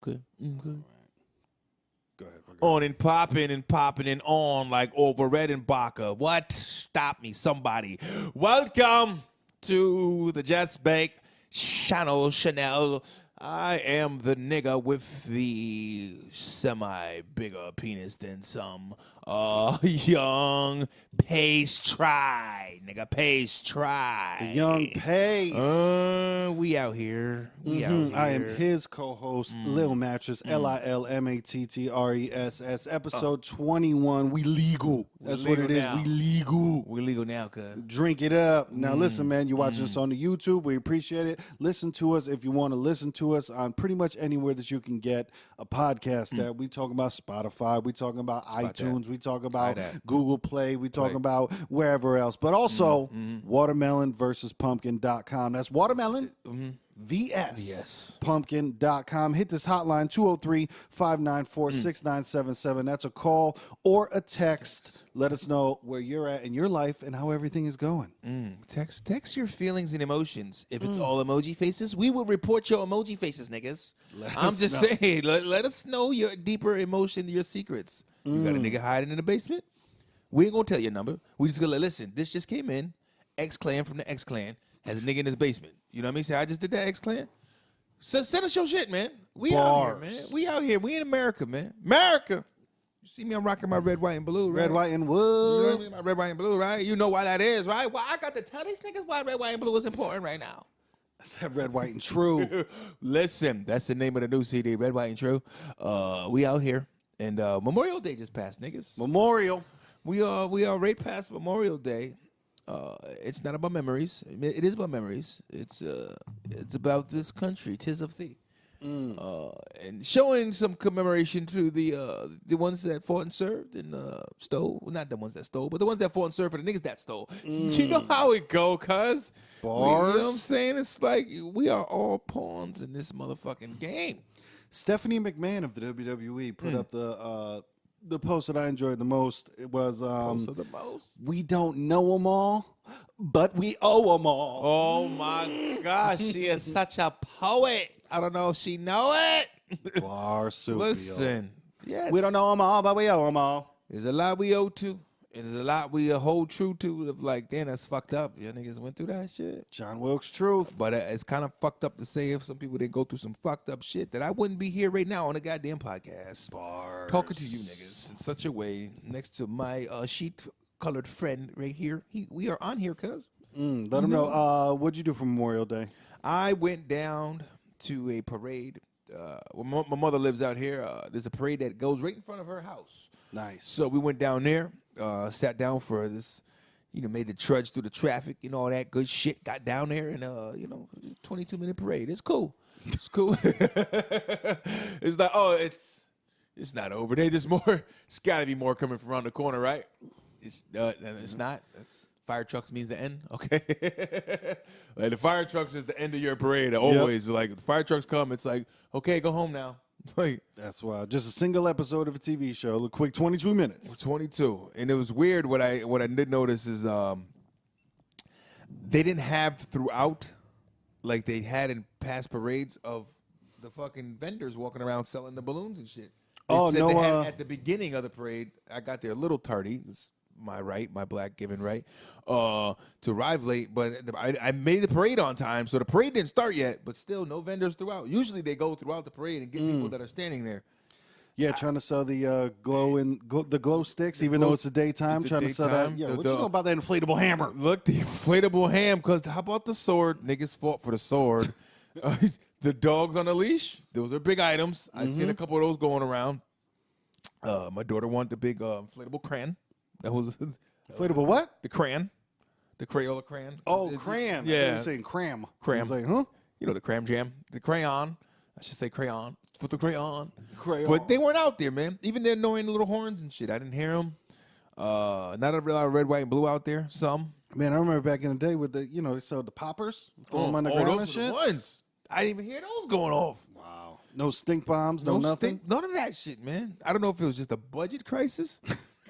Okay. Okay. Go ahead. On and popping and on like over Red and Baca. What? Stop me, somebody. Welcome to the Just Bake Channel Chanel. I am the nigga with the semi-bigger penis than some young Pace try. Nigga, Pace try. The young Pace. We out here. We out here. I am his co-host, Lil Mattress, Lilmattress, episode 21. We legal. That's what it is. Now. We legal. We legal now, cuz. Drink it up. Now, listen, man, you're watching us on the YouTube. We appreciate it. Listen to us if you want to listen to us on pretty much anywhere that you can get a podcast at. We talking about Spotify. We talking about iTunes. We talk about Google Play. We talk about wherever else. But also, watermelonversuspumpkin.com. That's watermelon. VS pumpkin.com. Hit this hotline 203-594-6977. That's a call or a text. Let us know where you're at in your life and how everything is going. Text your feelings and emotions. If it's all emoji faces, we will report your emoji faces, niggas. I'm just saying, let us know your deeper emotion, your secrets. You got a nigga hiding in the basement? We ain't gonna tell your number. We just gonna listen. This just came in. X-Clan from the X-Clan has a nigga in his basement. You know what I mean? Say, I just did that, X-Clan. So send us your shit, man. We out here, man. We out here. We in America, man. America. You see me, I'm rocking my red, white, and blue, right? Red, white, and You know what I wood. mean? My red, white, and blue, right? You know why that is, right? Well, I got to tell these niggas why red, white, and blue is important right now. That's that red, white, and true. Listen, that's the name of the new CD, Red, White, and True. We out here. And Memorial Day just passed, niggas. Memorial. We are right past Memorial Day. It's not about memories. It is about memories. It's about this country, 'tis of thee, and showing some commemoration to the ones that fought and served and stole. Well, not the ones that stole, but the ones that fought and served for the niggas that stole. You know how it go, cuz. Bars. You know what I'm saying? It's like we are all pawns in this motherfucking game. Stephanie McMahon of the WWE put up the post that I enjoyed the most. It was Most of the most. we don't know them all, but we owe them all. Oh my gosh, she is such a poet. I don't know if she know it. Bar super. Listen, yes, We don't know them all, but we owe them all. There's a lot we owe to, and there's a lot we hold true to. Of like, damn, that's fucked up. Yeah, niggas went through that shit. John Wilkes Truth. But it's kind of fucked up to say if some people didn't go through some fucked up shit that I wouldn't be here right now on a goddamn podcast. Bars. Talking to you niggas in such a way next to my sheet-colored friend right here. We are on here, cuz. Let them know. What'd you do for Memorial Day? I went down to a parade. My mother lives out here. There's a parade that goes right in front of her house. Nice. So we went down there, sat down for this, made the trudge through the traffic, all that good shit. Got down there and, 22-minute parade. It's cool. It's cool. It's like, it's not over. There's more. It's got to be more coming from around the corner, right? It's not. Fire trucks means the end. Okay. Like the fire trucks is the end of your parade. Always like the fire trucks come. It's like, okay, go home now. It's like That's wild. Just a single episode of a TV show. A quick 22 minutes. 22. And it was weird. What I did notice is they didn't have throughout like they had in past parades of the fucking vendors walking around selling the balloons and shit. They said they had at the beginning of the parade. I got there a little tardy. It's my black given right, to arrive late. But I made the parade on time, so the parade didn't start yet. But still, no vendors throughout. Usually they go throughout the parade and get people that are standing there. Yeah, trying to sell the glow sticks, even though it's the daytime. It's the Trying to sell that. daytime. Yeah, what you know about that inflatable hammer? Look, the inflatable ham. Cause how about the sword? Niggas fought for the sword. The dogs on a leash. Those are big items. I've seen a couple of those going around. My daughter wanted the big inflatable crayon. That was Inflatable what? the crayon, the Crayola crayon. Oh, crayon. I thought you were saying cram. Cram. I was like, huh? The cram jam, the crayon. I should say crayon. For the crayon. Crayon. But they weren't out there, man. Even their annoying little horns and shit. I didn't hear them. Not a lot of red, white, and blue out there. Some. Man, I remember back in the day with the, they sold the poppers, throw them on the ground and those were shit. the ones. I didn't even hear those going off. Wow. No stink bombs, no nothing. None of that shit, man. I don't know if it was just a budget crisis.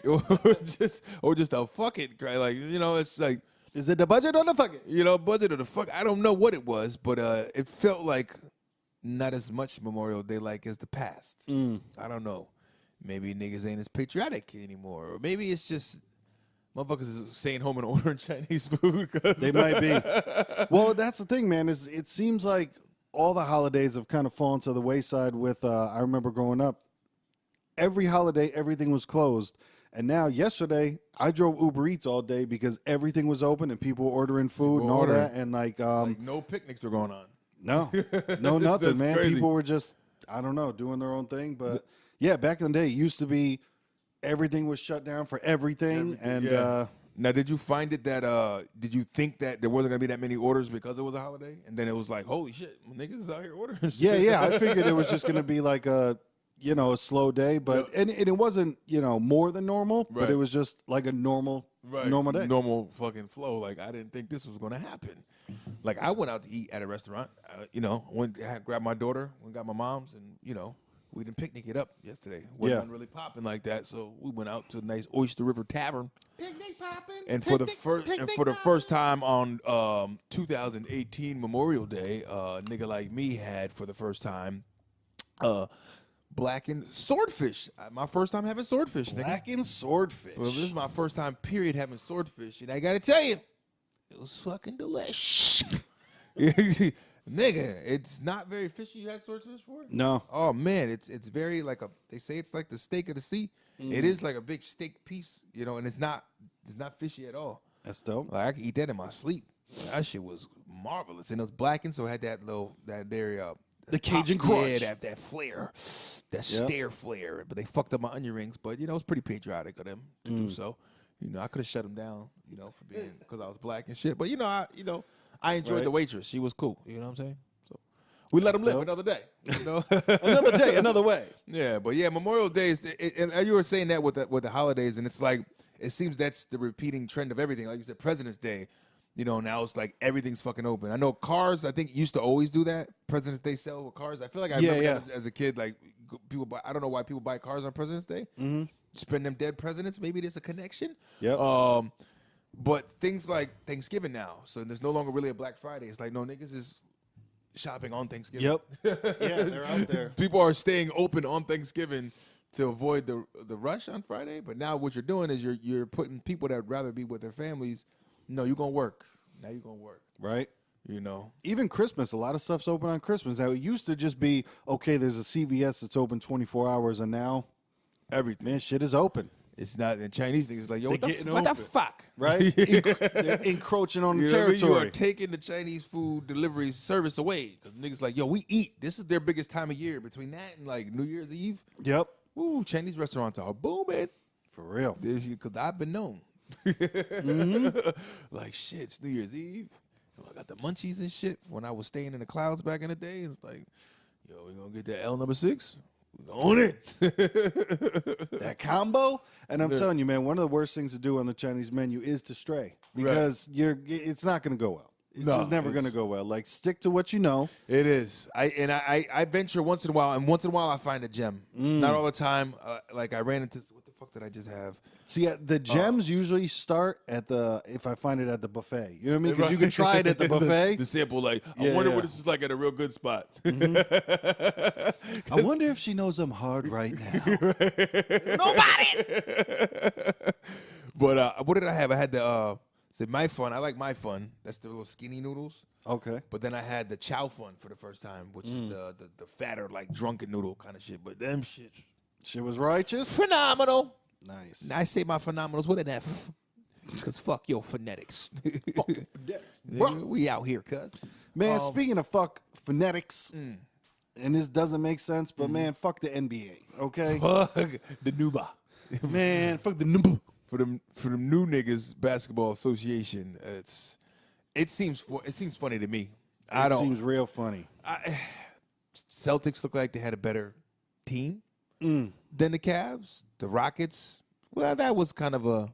or just a fuck it, like it's like, is it the budget or the fuck it? budget or the fuck? I don't know what it was, but it felt like not as much Memorial Day like as the past. I don't know. Maybe niggas ain't as patriotic anymore. Or maybe it's just motherfuckers is staying home and ordering Chinese food. They might be. Well, that's the thing, man, is it seems like all the holidays have kind of fallen to the wayside with, I remember growing up, every holiday, everything was closed. And now yesterday, I drove Uber Eats all day because everything was open and people were ordering food and all that. And like no picnics are going on. No, nothing, That's man. crazy. People were just, I don't know, doing their own thing. But yeah, back in the day, it used to be everything was shut down for everything. Now, did you find it that, did you think that there wasn't going to be that many orders because it was a holiday? And then it was like, holy shit, niggas is out here ordering. Yeah. I figured it was just going to be like a slow day. But and it wasn't, more than normal, but it was just like a normal day. Normal fucking flow. Like, I didn't think this was going to happen. Like, I went out to eat at a restaurant, grabbed my daughter, went got my mom's, and, we didn't picnic it up yesterday. Wasn't really popping like that, so we went out to a nice Oyster River Tavern. Picnic popping. And for the first time on 2018 Memorial Day, a nigga like me had for the first time blackened swordfish. My first time having swordfish, nigga. Blackened swordfish. Well, this is my first time, period, having swordfish. And I got to tell you, it was fucking delish. Nigga, it's not very fishy. You had swordfish for it? No. Oh, man, it's very like they say it's like the steak of the sea. It is like a big steak piece, and it's not fishy at all. That's dope. Like, I could eat that in my sleep. That shit was marvelous. And it was blackened, so it had the Cajun crunch. Yeah, that flair, that stare flair. But they fucked up my onion rings. But it was pretty patriotic of them to do so. I could have shut them down, for being because I was black and shit. But I enjoyed the waitress. She was cool. You know what I'm saying? So we let them live another day. Another day, another way. Yeah, but yeah, Memorial Day is, and you were saying that with the holidays, and it's like it seems that's the repeating trend of everything. Like you said, President's Day. Now it's like everything's fucking open. I know cars, I think, used to always do that. President's Day sale with cars. I feel like I remember that as a kid, like people buy, I don't know why people buy cars on President's Day. Mm-hmm. Spend them dead presidents. Maybe there's a connection. Yep. But things like Thanksgiving now, so there's no longer really a Black Friday. It's like, no, niggas is shopping on Thanksgiving. Yep. Yeah, they're out there. People are staying open on Thanksgiving to avoid the rush on Friday. But now what you're doing is you're putting people that would rather be with their families. No, you're going to work. Now you're going to work. Right. Even Christmas, a lot of stuff's open on Christmas. Now, it used to just be, okay, there's a CVS that's open 24 hours, and now everything. Man, shit is open. It's not, and Chinese niggas like, yo, what the the fuck? Right? They're encroaching on the territory. You are taking the Chinese food delivery service away. Because niggas like, yo, we eat. This is their biggest time of year. Between that and like New Year's Eve. Yep. Ooh, Chinese restaurants are booming. For real. Because I've been known. Like, shit, it's New Year's Eve. I got the munchies and shit. When I was staying in the clouds back in the day, it's like, yo, we going to get that L number 6? We own it. That combo. And I'm telling you, man, one of the worst things to do on the Chinese menu is to stray. Because it's not going to go well. It's just never going to go well. Like, stick to what you know. It is. I venture once in a while, and once in a while I find a gem. Not all the time. Like, I ran into, what the fuck did I just have? See, the gems usually start if I find it at the buffet. You know what I mean? Because you can try it at the buffet. The sample, like, I wonder what this is like at a real good spot. I wonder if she knows I'm hard right now. Nobody! But what did I have? I had the, my fun. I like my fun. That's the little skinny noodles. Okay. But then I had the chow fun for the first time, which is the fatter, like, drunken noodle kind of shit. But them shit was righteous. Phenomenal. Nice. I say my phenomenals with an F. Because fuck your phonetics. Fuck phonetics. We out here, cuz. Man, speaking of fuck phonetics, and this doesn't make sense, but man, fuck the NBA, okay? Fuck the Nuba. Man, fuck the Nuba. For them new niggas basketball association, it seems funny to me. It seems real funny. Celtics look like they had a better team than the Cavs. The Rockets, well, that was kind of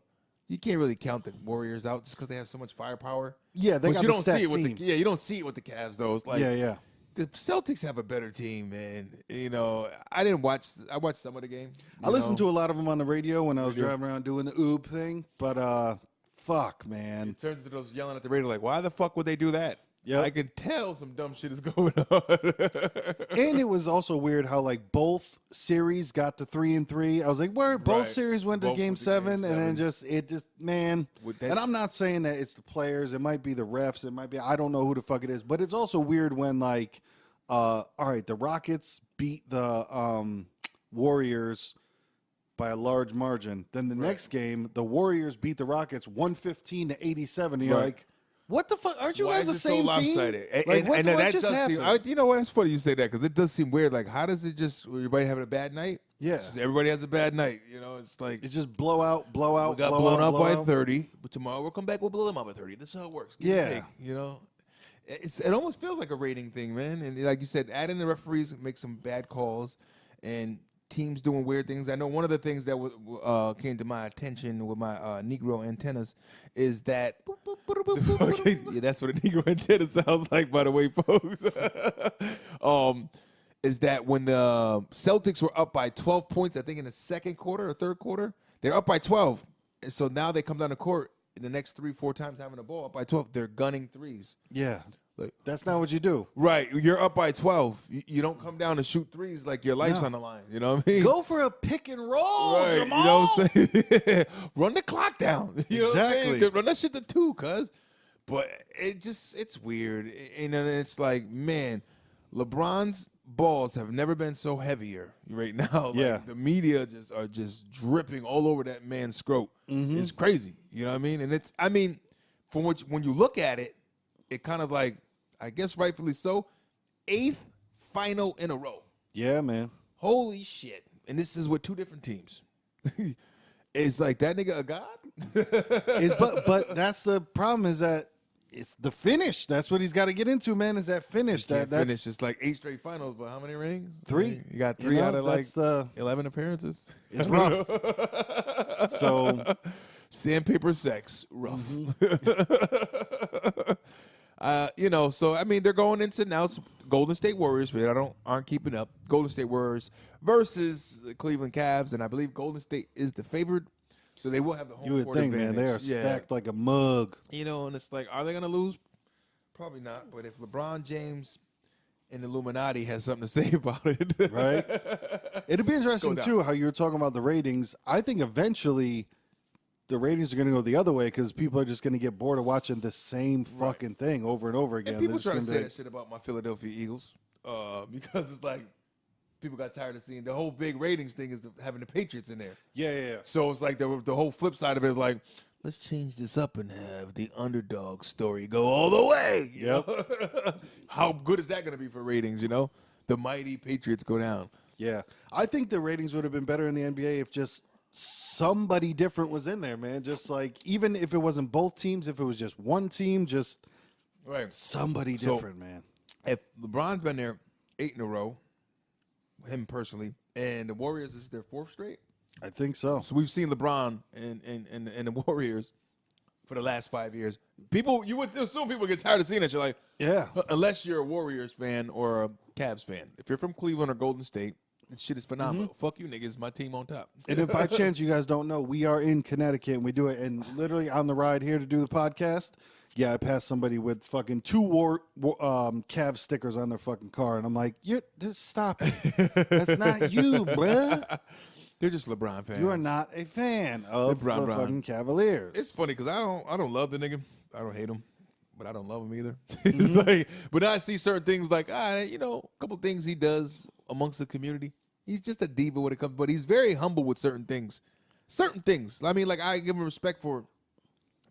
you can't really count the Warriors out just because they have so much firepower. Yeah, they got you the don't see it team. with you don't see it with the Cavs though. It's like the Celtics have a better team, man. I watched some of the game. I listened to a lot of them on the radio when I was driving around doing the thing, but fuck, man. It turns into those yelling at the radio like, why the fuck would they do that? Yep. I can tell some dumb shit is going on. And it was also weird how like both series got to 3-3. I was like, where both Right. series went to Both game went to 7, game and then 7. man. Well, And I'm not saying that it's the players. It might be the refs. It might be, I don't know who the fuck it is. But it's also weird when like, all right, the Rockets beat the Warriors by a large margin. Then the next game, the Warriors beat the Rockets 115-87. And you're Right. like, what the fuck? Aren't you Why guys the is it so same team? lopsided? Like, what that just does happened? seem, that's funny you say that because it does seem weird. Like, how does it just everybody having a bad night? Yeah. Just everybody has a bad night. You know, it's like It's just blowout. we got blow blown out, up by blowout. 30, but tomorrow we'll come back. We'll blow them up by 30. This is how it works. Give or Yeah. take, you know, it almost feels like a rating thing, man. And like you said, adding the referees make some bad calls and teams doing weird things. I know one of the things that came to my attention with my Negro antennas is that yeah, that's what a Negro antenna sounds like, by the way, folks. Is that when the Celtics were up by 12 points, I think in the second quarter or third quarter, they're up by 12. And so now they come down the court in the next 3-4 times having the ball up by 12. They're gunning threes. Yeah. Like, That's not what you do. right. You're up by 12. You don't come down and shoot threes like your life's No. on the line. You know what I mean? Go for a pick and roll, Right, Jamal. you know what I'm saying? Run the clock down. You know what I'm Exactly. saying? Run that shit to 2, cuz. But it's weird. And then it's like, man, LeBron's balls have never been so heavier right now. Like, Yeah. the media are just dripping all over that man's scrote. It's crazy. You know what I mean? And from when you look at it, it kind of like, I guess rightfully so, 8th final in a row. Yeah, man. Holy shit. And this is with 2 different teams. It's like, that nigga a god? But that's the problem is that it's the finish. That's what he's got to get into, man, is that finish. That's That's It's like 8 straight finals, but how many rings? 3. You got 3 out of like that's the 11 appearances. it's rough. So Sandpaper sex, rough. Mm-hmm. So I mean, they're going into now it's Golden State Warriors, but aren't keeping up. Golden State Warriors versus the Cleveland Cavs, and I believe Golden State is the favorite, so they will have the home you would court think, man, advantage. they are stacked like a mug. You know, and it's like, are they going to lose? Probably not. But if LeBron James and the Illuminati has something to say about it, Right? It'd be interesting, down. too, how you were talking about the ratings. I think eventually the ratings are going to go the other way because people are just going to get bored of watching the same fucking thing over and over again. And people They're try to just say gonna be that shit about my Philadelphia Eagles because it's like people got tired of seeing the whole big ratings thing is having the Patriots in there. yeah. So it's like the whole flip side of it is like, let's change this up and have the underdog story go all the way. you Yep. know? How good is that going to be for ratings, you know? The mighty Patriots go down. Yeah. I think the ratings would have been better in the NBA if just somebody different was in there, man. Just like, even if it wasn't both teams, if it was just one team, just Right. somebody So- different, man. If LeBron's been there 8 in a row, him personally, and the Warriors is their 4th straight. I think so. So we've seen LeBron and the Warriors for the last 5 years. You would assume people get tired of seeing that. You're like, Yeah. unless you're a Warriors fan or a Cavs fan. If you're from Cleveland or Golden State, this shit is phenomenal. Fuck you niggas, my team on top. And if by chance you guys don't know, we are in Connecticut and we do it. And literally on the ride here to do the podcast, I passed somebody with fucking 2 Cavs stickers on their fucking car. And I'm like, just stop it. That's not you, bruh. They're just LeBron fans. You are not a fan of LeBron. the fucking Cavaliers. It's funny because I don't love the nigga. I don't hate him, but I don't love him either. Mm-hmm. It's like, but I see certain things like, a couple things he does amongst the community. He's just a diva when it comes, but he's very humble with certain things. Certain things. I mean, like, I give him respect for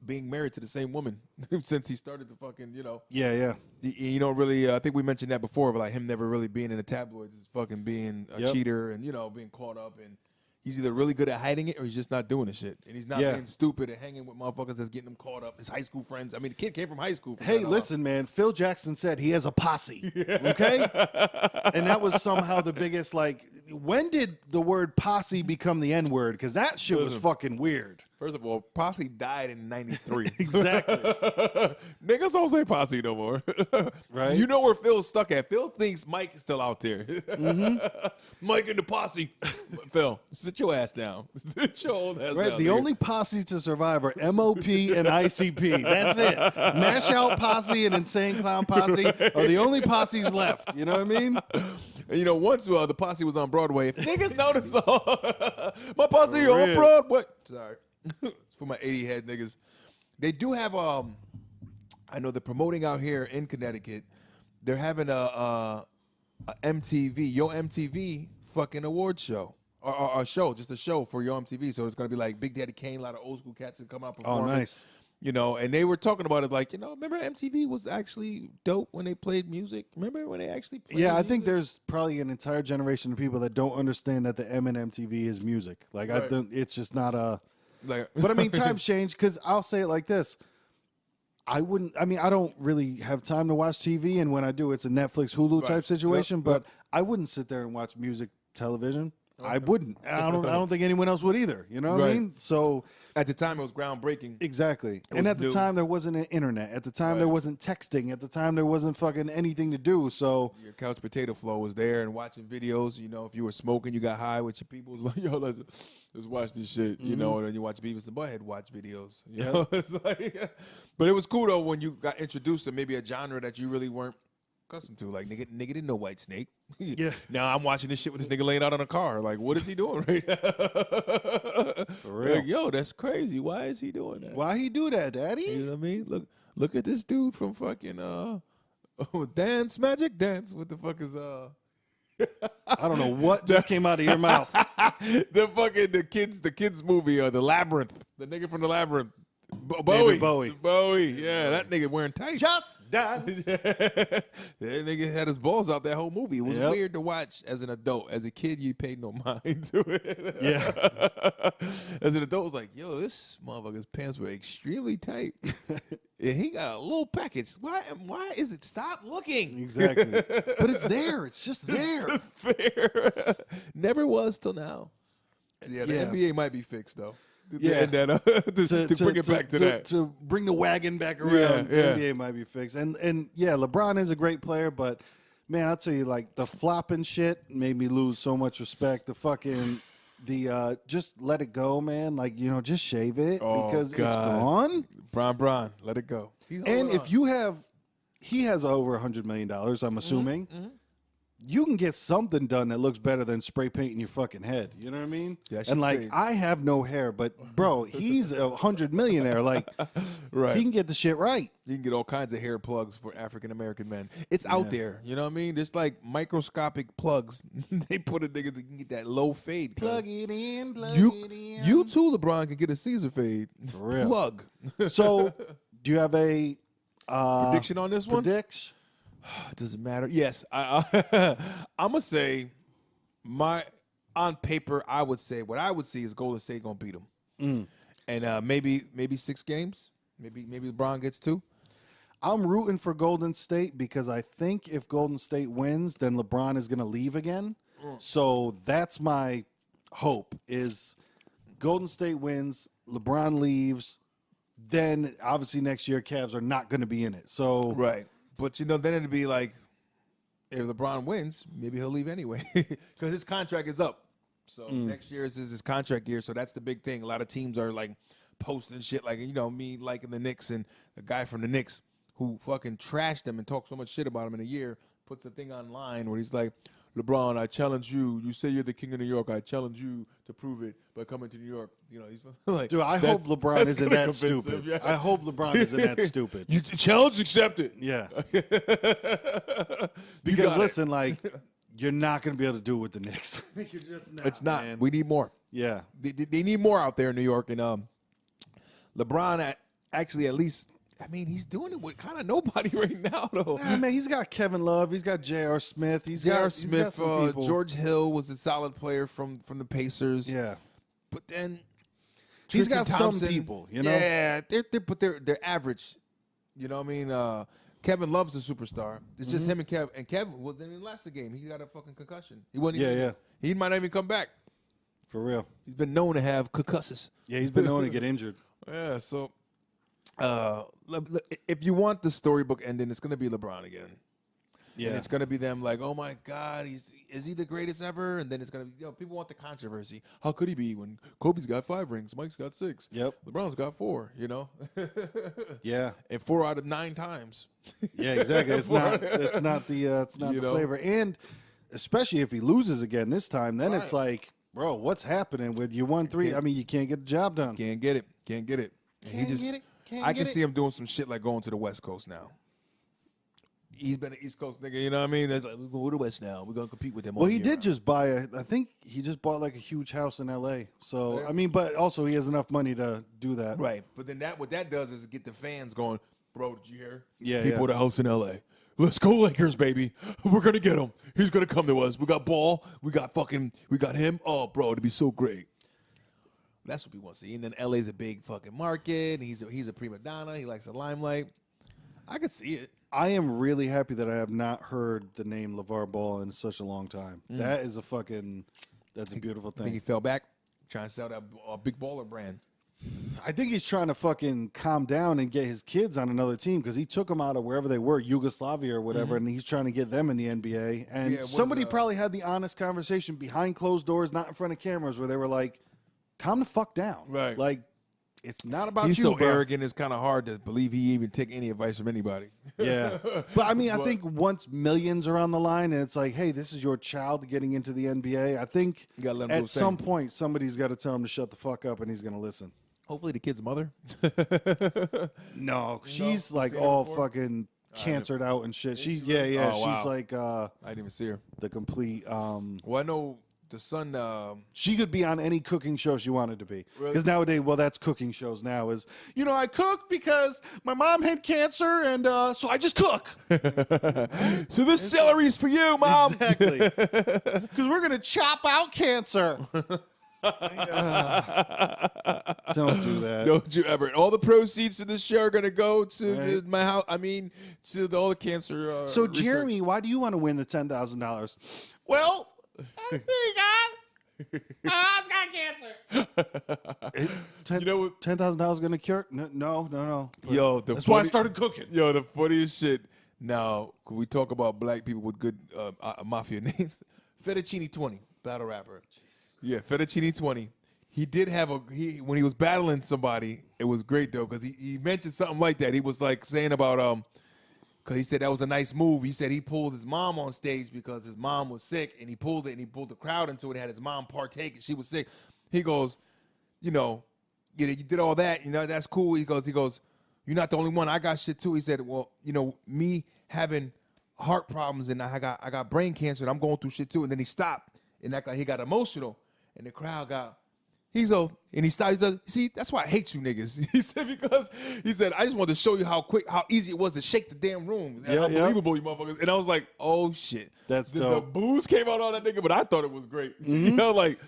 being married to the same woman since he started the fucking, Yeah. You don't really, I think we mentioned that before, but like him never really being in the tabloids is fucking being a Yep. cheater and, being caught up. And he's either really good at hiding it or he's just not doing the shit. And he's not Yeah. being stupid and hanging with motherfuckers that's getting him caught up. His high school friends. I mean, the kid came from high school. for Hey, crying out loud. listen, man. Phil Jackson said he has a posse. Okay? And that was somehow the biggest, like, when did the word posse become the N-word? Because that shit was fucking weird. First of all, Posse died in 93. Exactly. Niggas don't say Posse no more. Right. You know where Phil's stuck at. Phil thinks Mike is still out there. Mike and the Posse. Phil, sit your ass down. Sit your old ass Right. down. The nigga. only posse to survive are MOP and ICP. That's it. Mash Out Posse and Insane Clown Posse are the only posses left. You know what I mean? And you know, once the Posse was on Broadway, if niggas know the song, my Posse For on real. Broadway. Sorry. It's for my 80 head niggas. They do have I know they're promoting out here in Connecticut. They're having a MTV, Yo MTV fucking award show. Or a show, just a show for Yo MTV. So it's gonna be like Big Daddy Kane, a lot of old school cats that come out performing. Oh, nice. You know, and they were talking about it like, you know, remember MTV was actually dope when they played music? Remember when they actually played Yeah, I music? think there's probably an entire generation of people that don't understand that the M and MTV is music. Like, I Right. think it's just not a. Like, But I mean, times change because I'll say it like this. I don't really have time to watch TV, and when I do, it's a Netflix, Hulu type situation. Yep. But I wouldn't sit there and watch music television. I wouldn't. I don't think anyone else would either. You know what I Right. mean? So at the time, it was groundbreaking. exactly. And was at the new. time, there wasn't an internet. At the time, Right. there wasn't texting. At the time, there wasn't fucking anything to do. So Your couch potato flow was there and watching videos. You know, if you were smoking, you got high with your people. It was like, yo, let's watch this shit. You know, and then you watch Beavis and Butthead watch videos. You know, it's like, but it was cool though when you got introduced to maybe a genre that you really weren't accustomed to. Like nigga didn't know White Snake. Yeah. Now I'm watching this shit with this nigga laying out on a car. Like, what is he doing right now? For real. Like, yo, that's crazy. Why is he doing that? why he do that, Daddy? You know what I mean? Look at this dude from fucking Dance Magic Dance. What the fuck is I don't know what just came out of your mouth. the kids movie The Labyrinth. The nigga from The Labyrinth. David Bowie. Yeah, that nigga wearing tights. Just dance. That nigga had his balls out that whole movie. It was Yep. weird to watch as an adult. As a kid, you paid no mind to it. Yeah. As an adult, it was like, yo, this motherfucker's pants were extremely tight. And he got a little package. Why is it? Stop looking. Exactly. But it's there. It's just there. It's there. Never was till now. Yeah, the Yeah. NBA might be fixed, though. Yeah. And then, to bring it back to that. To bring the wagon back around, Yeah. the NBA might be fixed. And yeah, LeBron is a great player, but man, I'll tell you, like the flopping shit made me lose so much respect. The fucking just let it go, man. Like, you know, just shave it because it's gone. Bron, let it go. And if you have, he has over $100 million, I'm assuming. You can get something done that looks better than spray painting your fucking head. You know what I mean? That shit's And like, fake. I have no hair, but bro, he's a $100 millionaire. Like, Right. he can get the shit right. You can get all kinds of hair plugs for African American men. It's out there. You know what I mean? There's like microscopic plugs. They put a nigga that can get that low fade. Plug it in, plug You, it in. you too, LeBron, can get a Caesar fade. For real. Plug. So, do you have a Prediction on this one? prediction? It doesn't matter. Yes, I'm gonna say on paper. I would say what I would see is Golden State gonna beat them, and maybe 6 games. Maybe LeBron gets 2. I'm rooting for Golden State because I think if Golden State wins, then LeBron is going to leave again. So that's my hope is Golden State wins, LeBron leaves, then obviously next year Cavs are not going to be in it. So Right, but you know then it'd be like if LeBron wins, maybe he'll leave anyway because his contract is up. So next year is his contract year. So that's the big thing. A lot of teams are like posting shit like, you know, me liking the Knicks and the guy from the Knicks who fucking trashed them and talked so much shit about him in a year puts a thing online where he's like, LeBron, I challenge you. You say you're the king of New York. I challenge you to prove it by coming to New York. You know, he's like, dude, I hope LeBron that's isn't gonna that convince stupid. him, yeah. I hope LeBron isn't that stupid. You challenge accepted. Yeah. You Because got it. listen, like, you're not going to be able to do it with the Knicks. You're just not. It's not. Man. We need more. Yeah. They need more out there in New York. And LeBron actually at least, I mean, he's doing it with kind of nobody right now, though. I mean, he's got Kevin Love. He's got J.R. Smith. J.R. He's got Smith, some people. George Hill was a solid player from the Pacers. Yeah. But then He's Tristan got some Thompson, people, you know? Yeah, they're average. You know what I mean? Kevin Love's a superstar. It's just him and Kev. And Kevin wasn't even last the game. He got a fucking concussion. He wasn't Yeah, even, yeah. He might not even come back. For real. He's been known to have concussions. Yeah, he's been known to get injured. Yeah, so if you want the storybook ending, it's going to be LeBron again. Yeah. And it's going to be them like, oh, my God, is he the greatest ever? And then it's going to be, people want the controversy. How could he be when Kobe's got 5 rings, Mike's got 6? Yep. LeBron's got 4, Yeah. And 4 out of 9 times. Yeah, exactly. It's not the flavor. And especially if he loses again this time, then it's like, bro, what's happening with you? 1-3. I mean, you can't get the job done. Can't get it. I can see him doing some shit like going to the West Coast now. He's been an East Coast nigga, you know what I mean? That's like, we're going to the West now. We're going to compete with him. Well, he did just buy I think he just bought like a huge house in L.A. So, I mean, but also he has enough money to do that. Right. But then what that does is get the fans going, bro, did you hear? Yeah, He yeah. bought a house in L.A. Let's go Lakers, baby. We're going to get him. He's going to come to us. We got Ball. We got him. Oh, bro, it'd be so great. That's what we want to see. And then L.A.'s a big fucking market. He's a prima donna. He likes the limelight. I could see it. I am really happy that I have not heard the name LeVar Ball in such a long time. That is that's a beautiful I think he thing. fell back trying to sell that big baller brand. I think he's trying to fucking calm down and get his kids on another team because he took them out of wherever they were, Yugoslavia or whatever, and he's trying to get them in the NBA. And Yeah, somebody probably had the honest conversation behind closed doors, not in front of cameras, where they were like, calm the fuck down. Right. Like, it's not about He's you, so bro. arrogant, it's kind of hard to believe he even take any advice from anybody. Yeah. But, I mean, I think once millions are on the line and it's like, hey, this is your child getting into the NBA, I think You gotta let him do at his some thing. point somebody's got to tell him to shut the fuck up and he's going to listen. Hopefully the kid's mother. No, she's like seen her all before? fucking cancered out and shit. She's really? Oh, she's wow. like I didn't even see her. the complete Well, I know the son. she could be on any cooking show she wanted to be. Really? Because nowadays, well, that's cooking shows now is, I cook because my mom had cancer and so I just cook. So this celery's for you, Mom. Exactly. Because we're going to chop out cancer. Don't do that. Don't you ever. All the proceeds for this show are going to go to Right. my house. I mean, to all the cancer. So, research. Jeremy, why do you want to win the $10,000? Well, I think I've got cancer. You know what? $10,000 going to cure? No. Yo, That's why I started cooking. Yo, the funniest shit. Now, can we talk about black people with good mafia names? Fettuccine 20, battle rapper. Yeah, Fettuccine 20. He did have when he was battling somebody, it was great though, because he mentioned something like that. He was like saying about because he said that was a nice move. He said he pulled his mom on stage because his mom was sick, and he pulled it and he pulled the crowd into it and had his mom partake, and she was sick. He goes, you did all that, that's cool. He goes, you're not the only one. I got shit too. He said, well, me having heart problems and I got brain cancer and I'm going through shit too. And then he stopped and he got emotional and the crowd got. He stopped. He said, see, that's why I hate you niggas. He said, I just wanted to show you how easy it was to shake the damn room. Yeah, Unbelievable, you motherfuckers. And I was like, oh shit. That's the dope. booze came out on that nigga, but I thought it was great. Like,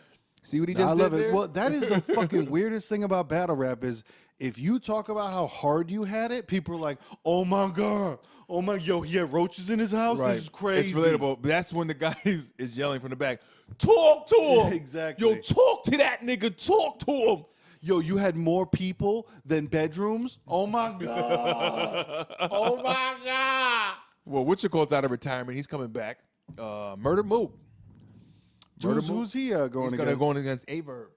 see what he just I did love there? it. Well, that is the fucking weirdest thing about battle rap is if you talk about how hard you had it, people are like, oh my God. Oh my, yo, he had roaches in his house? Right. This is crazy. It's relatable. But that's when the guy is yelling from the back, talk to him. Exactly. Yo, talk to that nigga. Talk to him. Yo, you had more people than bedrooms? Oh my God. Oh my God. Well, What's-Your-Call's out of retirement. He's coming back. Murder Mook. Who's he going He's against? going against Averb.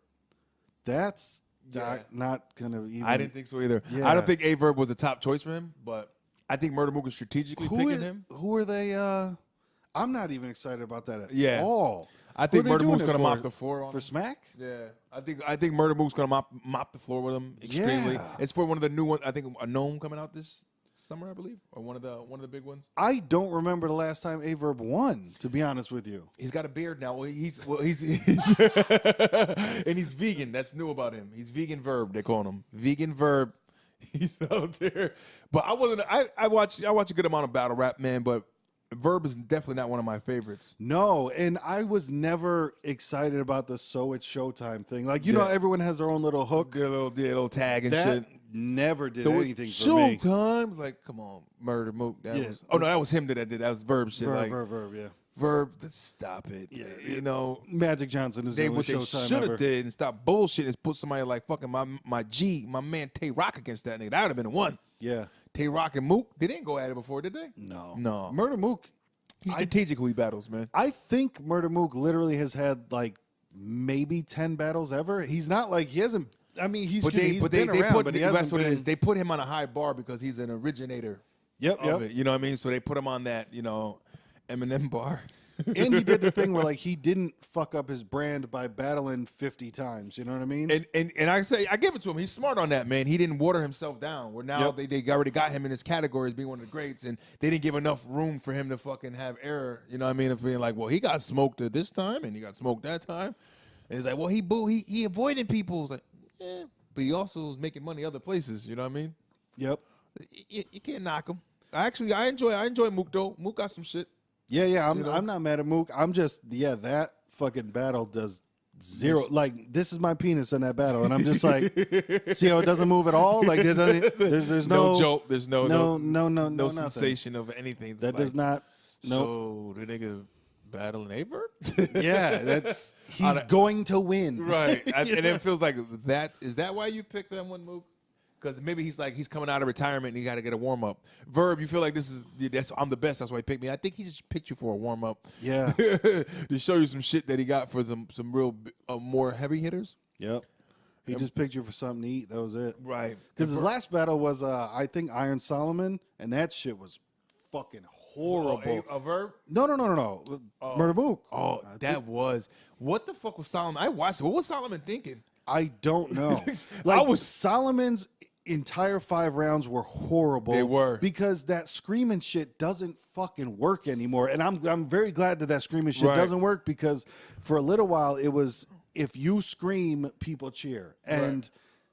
That's Yeah. not going to even. I didn't think so either. Yeah. I don't think Averb was a top choice for him, but I think Murder Mook is strategically picking him. Who are they? I'm not even excited about that at all. I Who are think they Murder doing Mook's it going to for? mop the floor on For him. Smack? Yeah, I think Murder Mook's gonna mop the floor with him extremely. Yeah. It's for one of the new ones. I think a gnome coming out this summer, I believe, or one of the big ones. I don't remember the last time Averb won, to be honest with you. He's got a beard now. Well, he's and he's vegan. That's new about him. He's vegan Verb. They call him vegan Verb. He's out there. But I watch a good amount of battle rap, man. But Verb is definitely not one of my favorites. No, and I was never excited about the So It's Showtime thing. Like, you know, Yeah. everyone has their own little hook. Their little tag and That shit. never did So anything for me. Showtime. Like, come on, Murder Mook. That Yeah. was. Oh no, that was him that did. That was Verb shit. Verb, yeah. Verb, stop it. Yeah, you know, Magic Johnson is they the what they only Showtime should ever. have did and stop bullshit is put somebody like fucking my man Tay Rock against that nigga. That would have been the one. Yeah. Tay Rock and Mook, they didn't go at it before, did they? No. Murder Mook. He's strategic who he battles, man. I think Murder Mook literally has had like maybe 10 battles ever. He's not like he hasn't. I mean, he's been around, but he hasn't that's what been. it is. They put him on a high bar because he's an originator. Yep. Of it, you know what I mean? So they put him on that, Eminem bar. And he did the thing where like he didn't fuck up his brand by battling 50 times. You know what I mean? And I say I give it to him. He's smart on that, man. He didn't water himself down. Where now they already got him in his category as being one of the greats, and they didn't give enough room for him to fucking have error. You know what I mean? Of being like, well, he got smoked at this time and he got smoked that time. And it's like, well, he avoided people. It's like, yeah, but he also was making money other places. You know what I mean? Yep. You can't knock him. I enjoy Mook though. Mook got some shit. Yeah. I'm not mad at Mook. I'm just that fucking battle does zero. Like this is my penis in that battle, and I'm just like, see how it doesn't move at all. Like there's no joke. There's no nothing. sensation of anything. That does not. So the nigga battling Avert? Yeah, he's going to win. Right. And it feels like is that why you picked that one, Mook? Because maybe he's coming out of retirement and he got to get a warm up. Verb, you feel like I'm the best. That's why he picked me. I think he just picked you for a warm up. Yeah. To show you some shit that he got for some real more heavy hitters. Yep. He just picked you for something to eat. That was it. Right. Because his last battle was I think Iron Solomon, and that shit was fucking horrible. A Verb? No. Murder Mook. Oh, what the fuck was Solomon? I watched it. What was Solomon thinking? I don't know. Solomon's entire 5 rounds were horrible. They were. Because that screaming shit doesn't fucking work anymore. And I'm very glad that screaming shit doesn't work, because for a little while it was if you scream, people cheer. And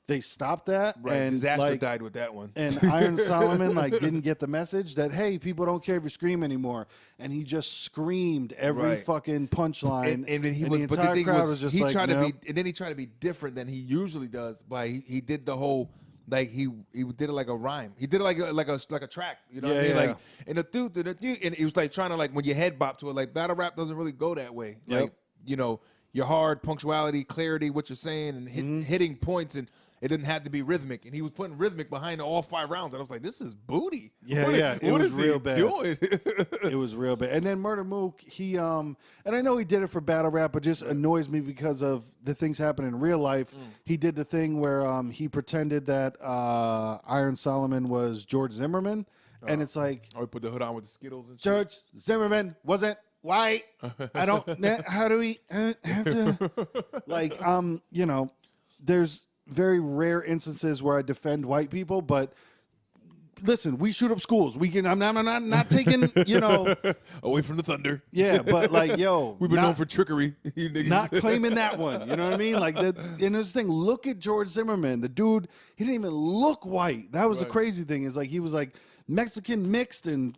they stopped that. Right. And Disaster died with that one. And Iron Solomon didn't get the message that, hey, people don't care if you scream anymore. And he just screamed every fucking punchline. And then the entire crowd was just like, no. And then he tried to be different than he usually does. By he did the whole he did it like a rhyme. He did it like a track. You know what I mean? Yeah. Like and the dude and he was like trying to when you head bop to it. Like battle rap doesn't really go that way. Yep. Like your hard punctuality, clarity, what you're saying, and hitting points and. It didn't have to be rhythmic, and he was putting rhythmic behind all 5 rounds. And I was like, "This is booty." Yeah, it was real bad. Doing? It was real bad. And then Murder Mook, he and I know he did it for battle rap, but just annoys me because of the things happen in real life. He did the thing where he pretended that Iron Solomon was George Zimmerman, and it's like, he put the hood on with the Skittles and shit. George Zimmerman wasn't white. I don't. How do we have to there's very rare instances where I defend white people, but listen, we shoot up schools. We can. I'm not taking away from the thunder. Yeah, but we've been known for trickery. You niggas. Not claiming that one. You know what I mean? And this thing. Look at George Zimmerman. The dude. He didn't even look white. That was the crazy thing. Is he was Mexican mixed and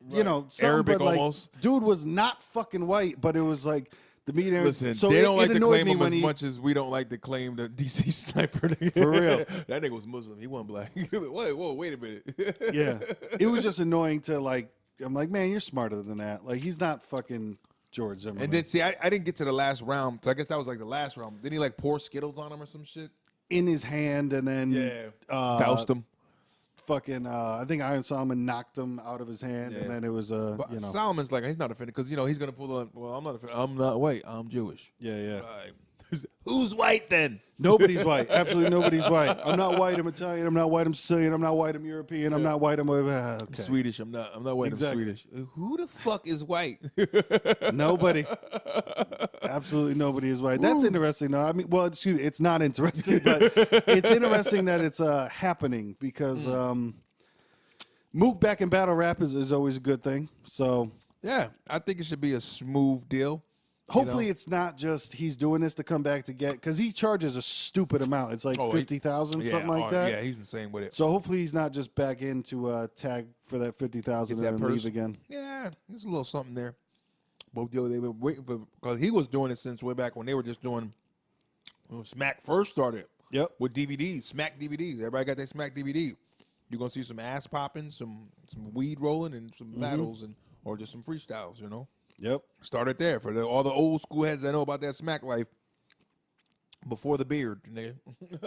Arabic but almost. Dude was not fucking white, but it was the media. Listen, so they don't like to claim him as much much as we don't like to claim the DC sniper. For real. That nigga was Muslim. He wasn't black. Whoa, wait a minute. Yeah. It was just annoying to I'm like, man, you're smarter than that. He's not fucking George Zimmerman. And then, see, I didn't get to the last round, so I guess that was the last round. Didn't he pour Skittles on him or some shit? In his hand, and then doused him. Fucking, I think Iron Solomon knocked him out of his hand, and then it was Solomon's he's not offended because he's gonna pull on. Well, I'm not offended. I'm not white. I'm Jewish. Yeah. Who's white then? Nobody's white. Absolutely nobody's white. I'm not white. I'm Italian. I'm not white. I'm Sicilian. I'm not white. I'm European. I'm not white. I'm okay. Swedish. I'm not white. Exactly. I'm Swedish. Who the fuck is white? Nobody. Absolutely nobody is white. That's interesting. though. I mean, well, excuse me. It's not interesting, but it's interesting that it's happening because Mook back in battle rap is always a good thing. So yeah, I think it should be a smooth deal. Hopefully it's not just he's doing this to come back to get, because he charges a stupid amount. It's 50,000, something like that. Yeah, he's insane with it. So hopefully he's not just back into tag for that 50,000 and then leave again. Yeah, there's a little something there. But they were waiting for, because he was doing it since way back when they were just doing, when Smack first started. Yep. With DVDs, Smack DVDs. Everybody got their Smack DVD. You're gonna see some ass popping, some weed rolling, and some battles, or just some freestyles. Yep. Started there for all the old school heads that know about that Smack life. Before the beard, nigga.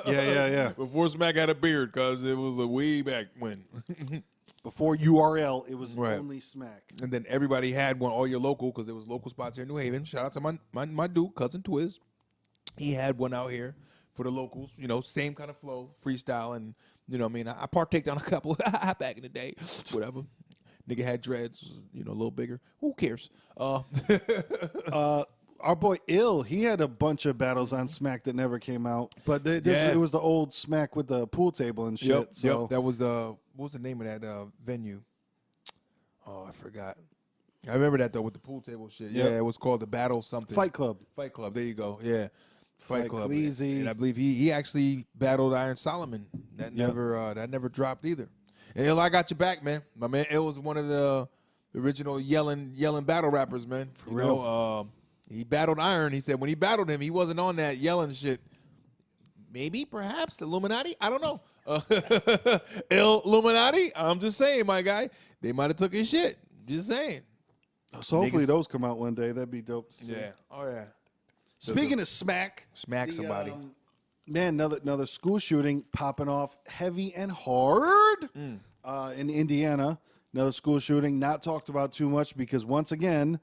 Yeah. Before Smack had a beard, cause it was a way back when. Before URL, it was Right. only Smack. And then everybody had one, all your local, because there was local spots here in New Haven. Shout out to my dude, cousin Twiz. He had one out here for the locals. You know, same kind of flow, freestyle, and you know what I mean. I partaked on a couple back in the day. Whatever. Nigga had dreads, you know, a little bigger. Who cares? Our boy Ill, he had a bunch of battles on Smack that never came out, but Yeah. it was the old Smack with the pool table and shit. Yep, so yep. That was what was the name of that venue? Oh, I forgot. I remember that though with the pool table shit. Yeah, Yep. it was called the Battle something. Fight Club. Fight Club. There you go. Yeah, Fight Club. Cleasy. And I believe he actually battled Iron Solomon. That Yep. never dropped either. And Ill, I got your back, man. My man Ill was one of the original yelling battle rappers, man. For real. Know, he battled Iron. He said when he battled him, he wasn't on that yelling shit. Maybe, perhaps, the Illuminati? I don't know. Illuminati? I'm just saying, my guy. They might have took his shit. Just saying. So hopefully Niggas- those come out one day. That'd be dope to see. Yeah. Oh, yeah. Speaking of Smack, Smack somebody. Man, another school shooting popping off heavy and hard in Indiana. Another school shooting, not talked about too much because once again,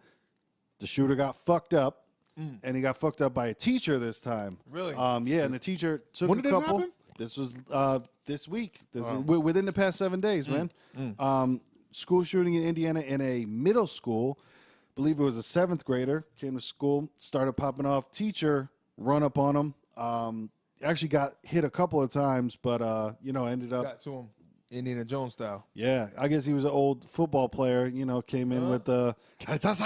the shooter got fucked up, and he got fucked up by a teacher this time. Really? Yeah, and the teacher took When a did this couple. happen? This was this week. This is within the past 7 days, man. School shooting in Indiana in a middle school. Believe it was a 7th grader. Came to school, started popping off. Teacher run up on him. Actually got hit a couple of times, but ended up. Got to him. Indiana Jones style. Yeah, I guess he was an old football player. Came in with the That's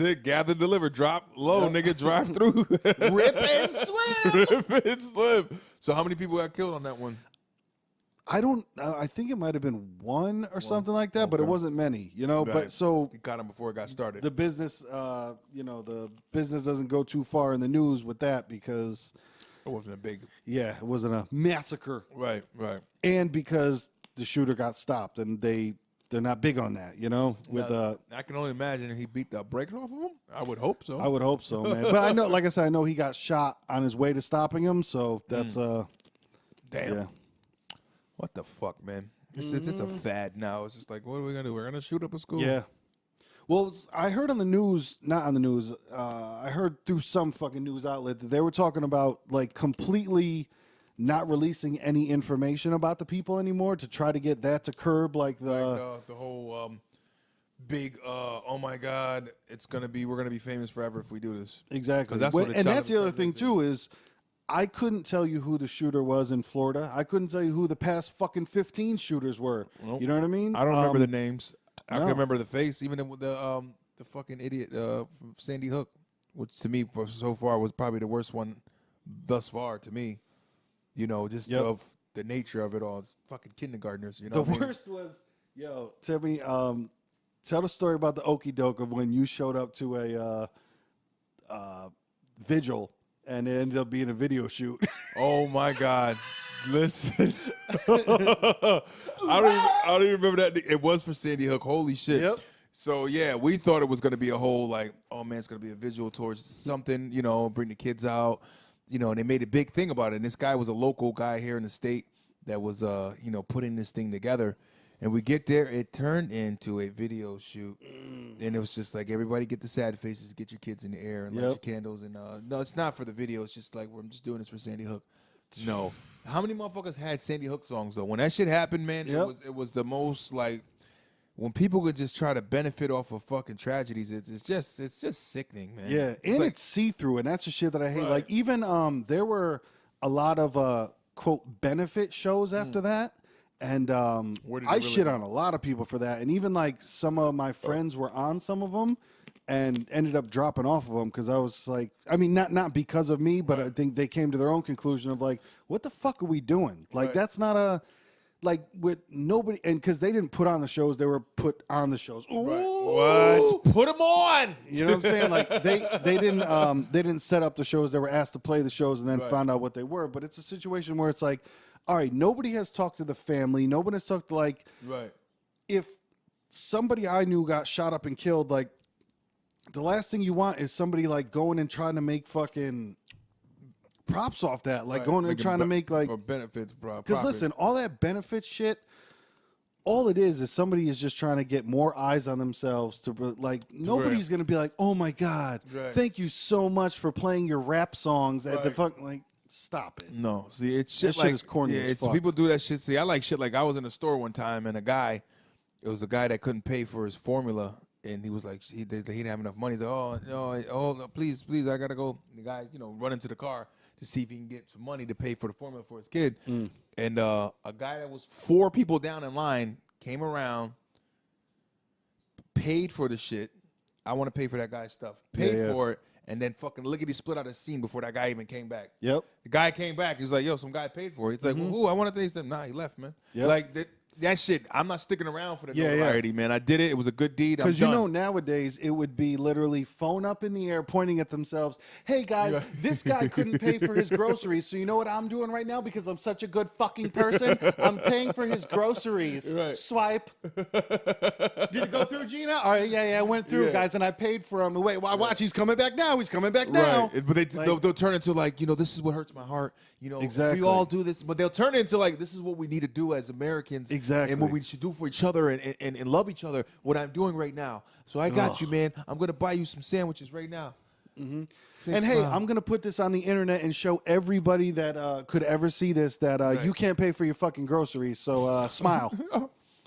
it. Gather, deliver, drop low, nigga, drive through. rip and swim. Rip and slip. So how many people got killed on that one? I don't. I think it might have been one or something like that, but it wasn't many. Right. But so He got him before it got started. the business, the business doesn't go too far in the news with that because, It wasn't a big. it wasn't a massacre, Right. and because the shooter got stopped, and they're not big on that. With I can only imagine if he beat the brakes off of him. I would hope so. I would hope so, man. But I know, like I said, I know he got shot on his way to stopping him, so that's Damn. yeah. What the fuck, man? It's just a fad now. It's just like, what are we gonna do? We're gonna shoot up a school. Yeah. Well, I heard on the news, not on the news, I heard through some fucking news outlet that they were talking about like completely not releasing any information about the people anymore to try to get that to curb like the The whole big. Oh my God! We're gonna be famous forever if we do this. exactly. 'Cause that's what it And that's sounded the other like thing to too is I couldn't tell you who the shooter was in Florida. I couldn't tell you who the past fucking 15 shooters were. Nope. You know what I mean? I don't remember the names. I no. can remember the face, even the fucking idiot from Sandy Hook, which to me so far was probably the worst one thus far to me. Just Yep. of the nature of it all. It's fucking kindergartners. The what I mean? worst was, tell me, tell the story about the okie doke of when you showed up to a vigil and it ended up being a video shoot. Oh my God! Listen, I don't even remember that. It was for Sandy Hook. Holy shit! Yep. So yeah, we thought it was gonna be a whole like, oh man, it's gonna be a visual towards something. Bring the kids out. And they made a big thing about it. And this guy was a local guy here in the state that was, putting this thing together. And we get there, it turned into a video shoot. And it was just like, everybody get the sad faces, get your kids in the air and light your candles. And no, it's not for the video. It's just like, I'm just doing this for Sandy Hook. No. How many motherfuckers had Sandy Hook songs, though? When that shit happened, man, it was the most, like, when people could just try to benefit off of fucking tragedies, it's just sickening, man. Yeah, and it's see-through, and that's the shit that I hate. Right. Like, even there were a lot of, quote, benefit shows after that. And Where did it I really shit go? on a lot of people for that. And even, like, some of my friends were on some of them and ended up dropping off of them because I was like, I mean, not because of me, but I think they came to their own conclusion of, like, what the fuck are we doing? Like, Right. that's not a... Like with nobody, and because they didn't put on the shows, they were put on the shows. What? Put them on. You know what I'm saying? Like they didn't set up the shows. They were asked to play the shows and then found out what they were. But it's a situation where it's like, all right, nobody has talked to the family. Nobody has talked to like Right. if somebody I knew got shot up and killed. Like the last thing you want is somebody like going and trying to make fucking props off that, like going and trying to make like or benefits, bro. because listen, all that benefit shit, all it is somebody is just trying to get more eyes on themselves to like nobody's gonna be like, oh my god, thank you so much for playing your rap songs at the fuck, like stop it. No, see, it's shit That like shit is corny as fuck. people do that shit. See, I like shit like I was in a store one time and it was a guy that couldn't pay for his formula. And he was like, he didn't have enough money. He's like, oh, please, I gotta go. And the guy, run into the car to see if he can get some money to pay for the formula for his kid. And a guy that was 4 people down in line came around, paid for the shit. I want to pay for that guy's stuff. Paid for it, and then fucking lickety split out a scene before that guy even came back. Yep. The guy came back. He was like, yo, some guy paid for it. He's like, well, I want to think. He said, nah, he left, man. Yep. Like that shit, I'm not sticking around for the notoriety, man. I did it. It was a good deed. Because nowadays it would be literally phone up in the air, pointing at themselves. Hey guys, this guy couldn't pay for his groceries, so you know what I'm doing right now? Because I'm such a good fucking person, I'm paying for his groceries. Right. Swipe. Did it go through, Gina? All right, yeah, it went through, guys, and I paid for him. Wait, watch, he's coming back now. He's coming back now. Right. But they'll turn into like, this is what hurts my heart. Exactly. We all do this, but they'll turn into like, this is what we need to do as Americans. Exactly. And what we should do for each other and love each other, what I'm doing right now. So I got you, man. I'm going to buy you some sandwiches right now. And hey, I'm going to put this on the internet and show everybody that could ever see this that you can't pay for your fucking groceries. So smile.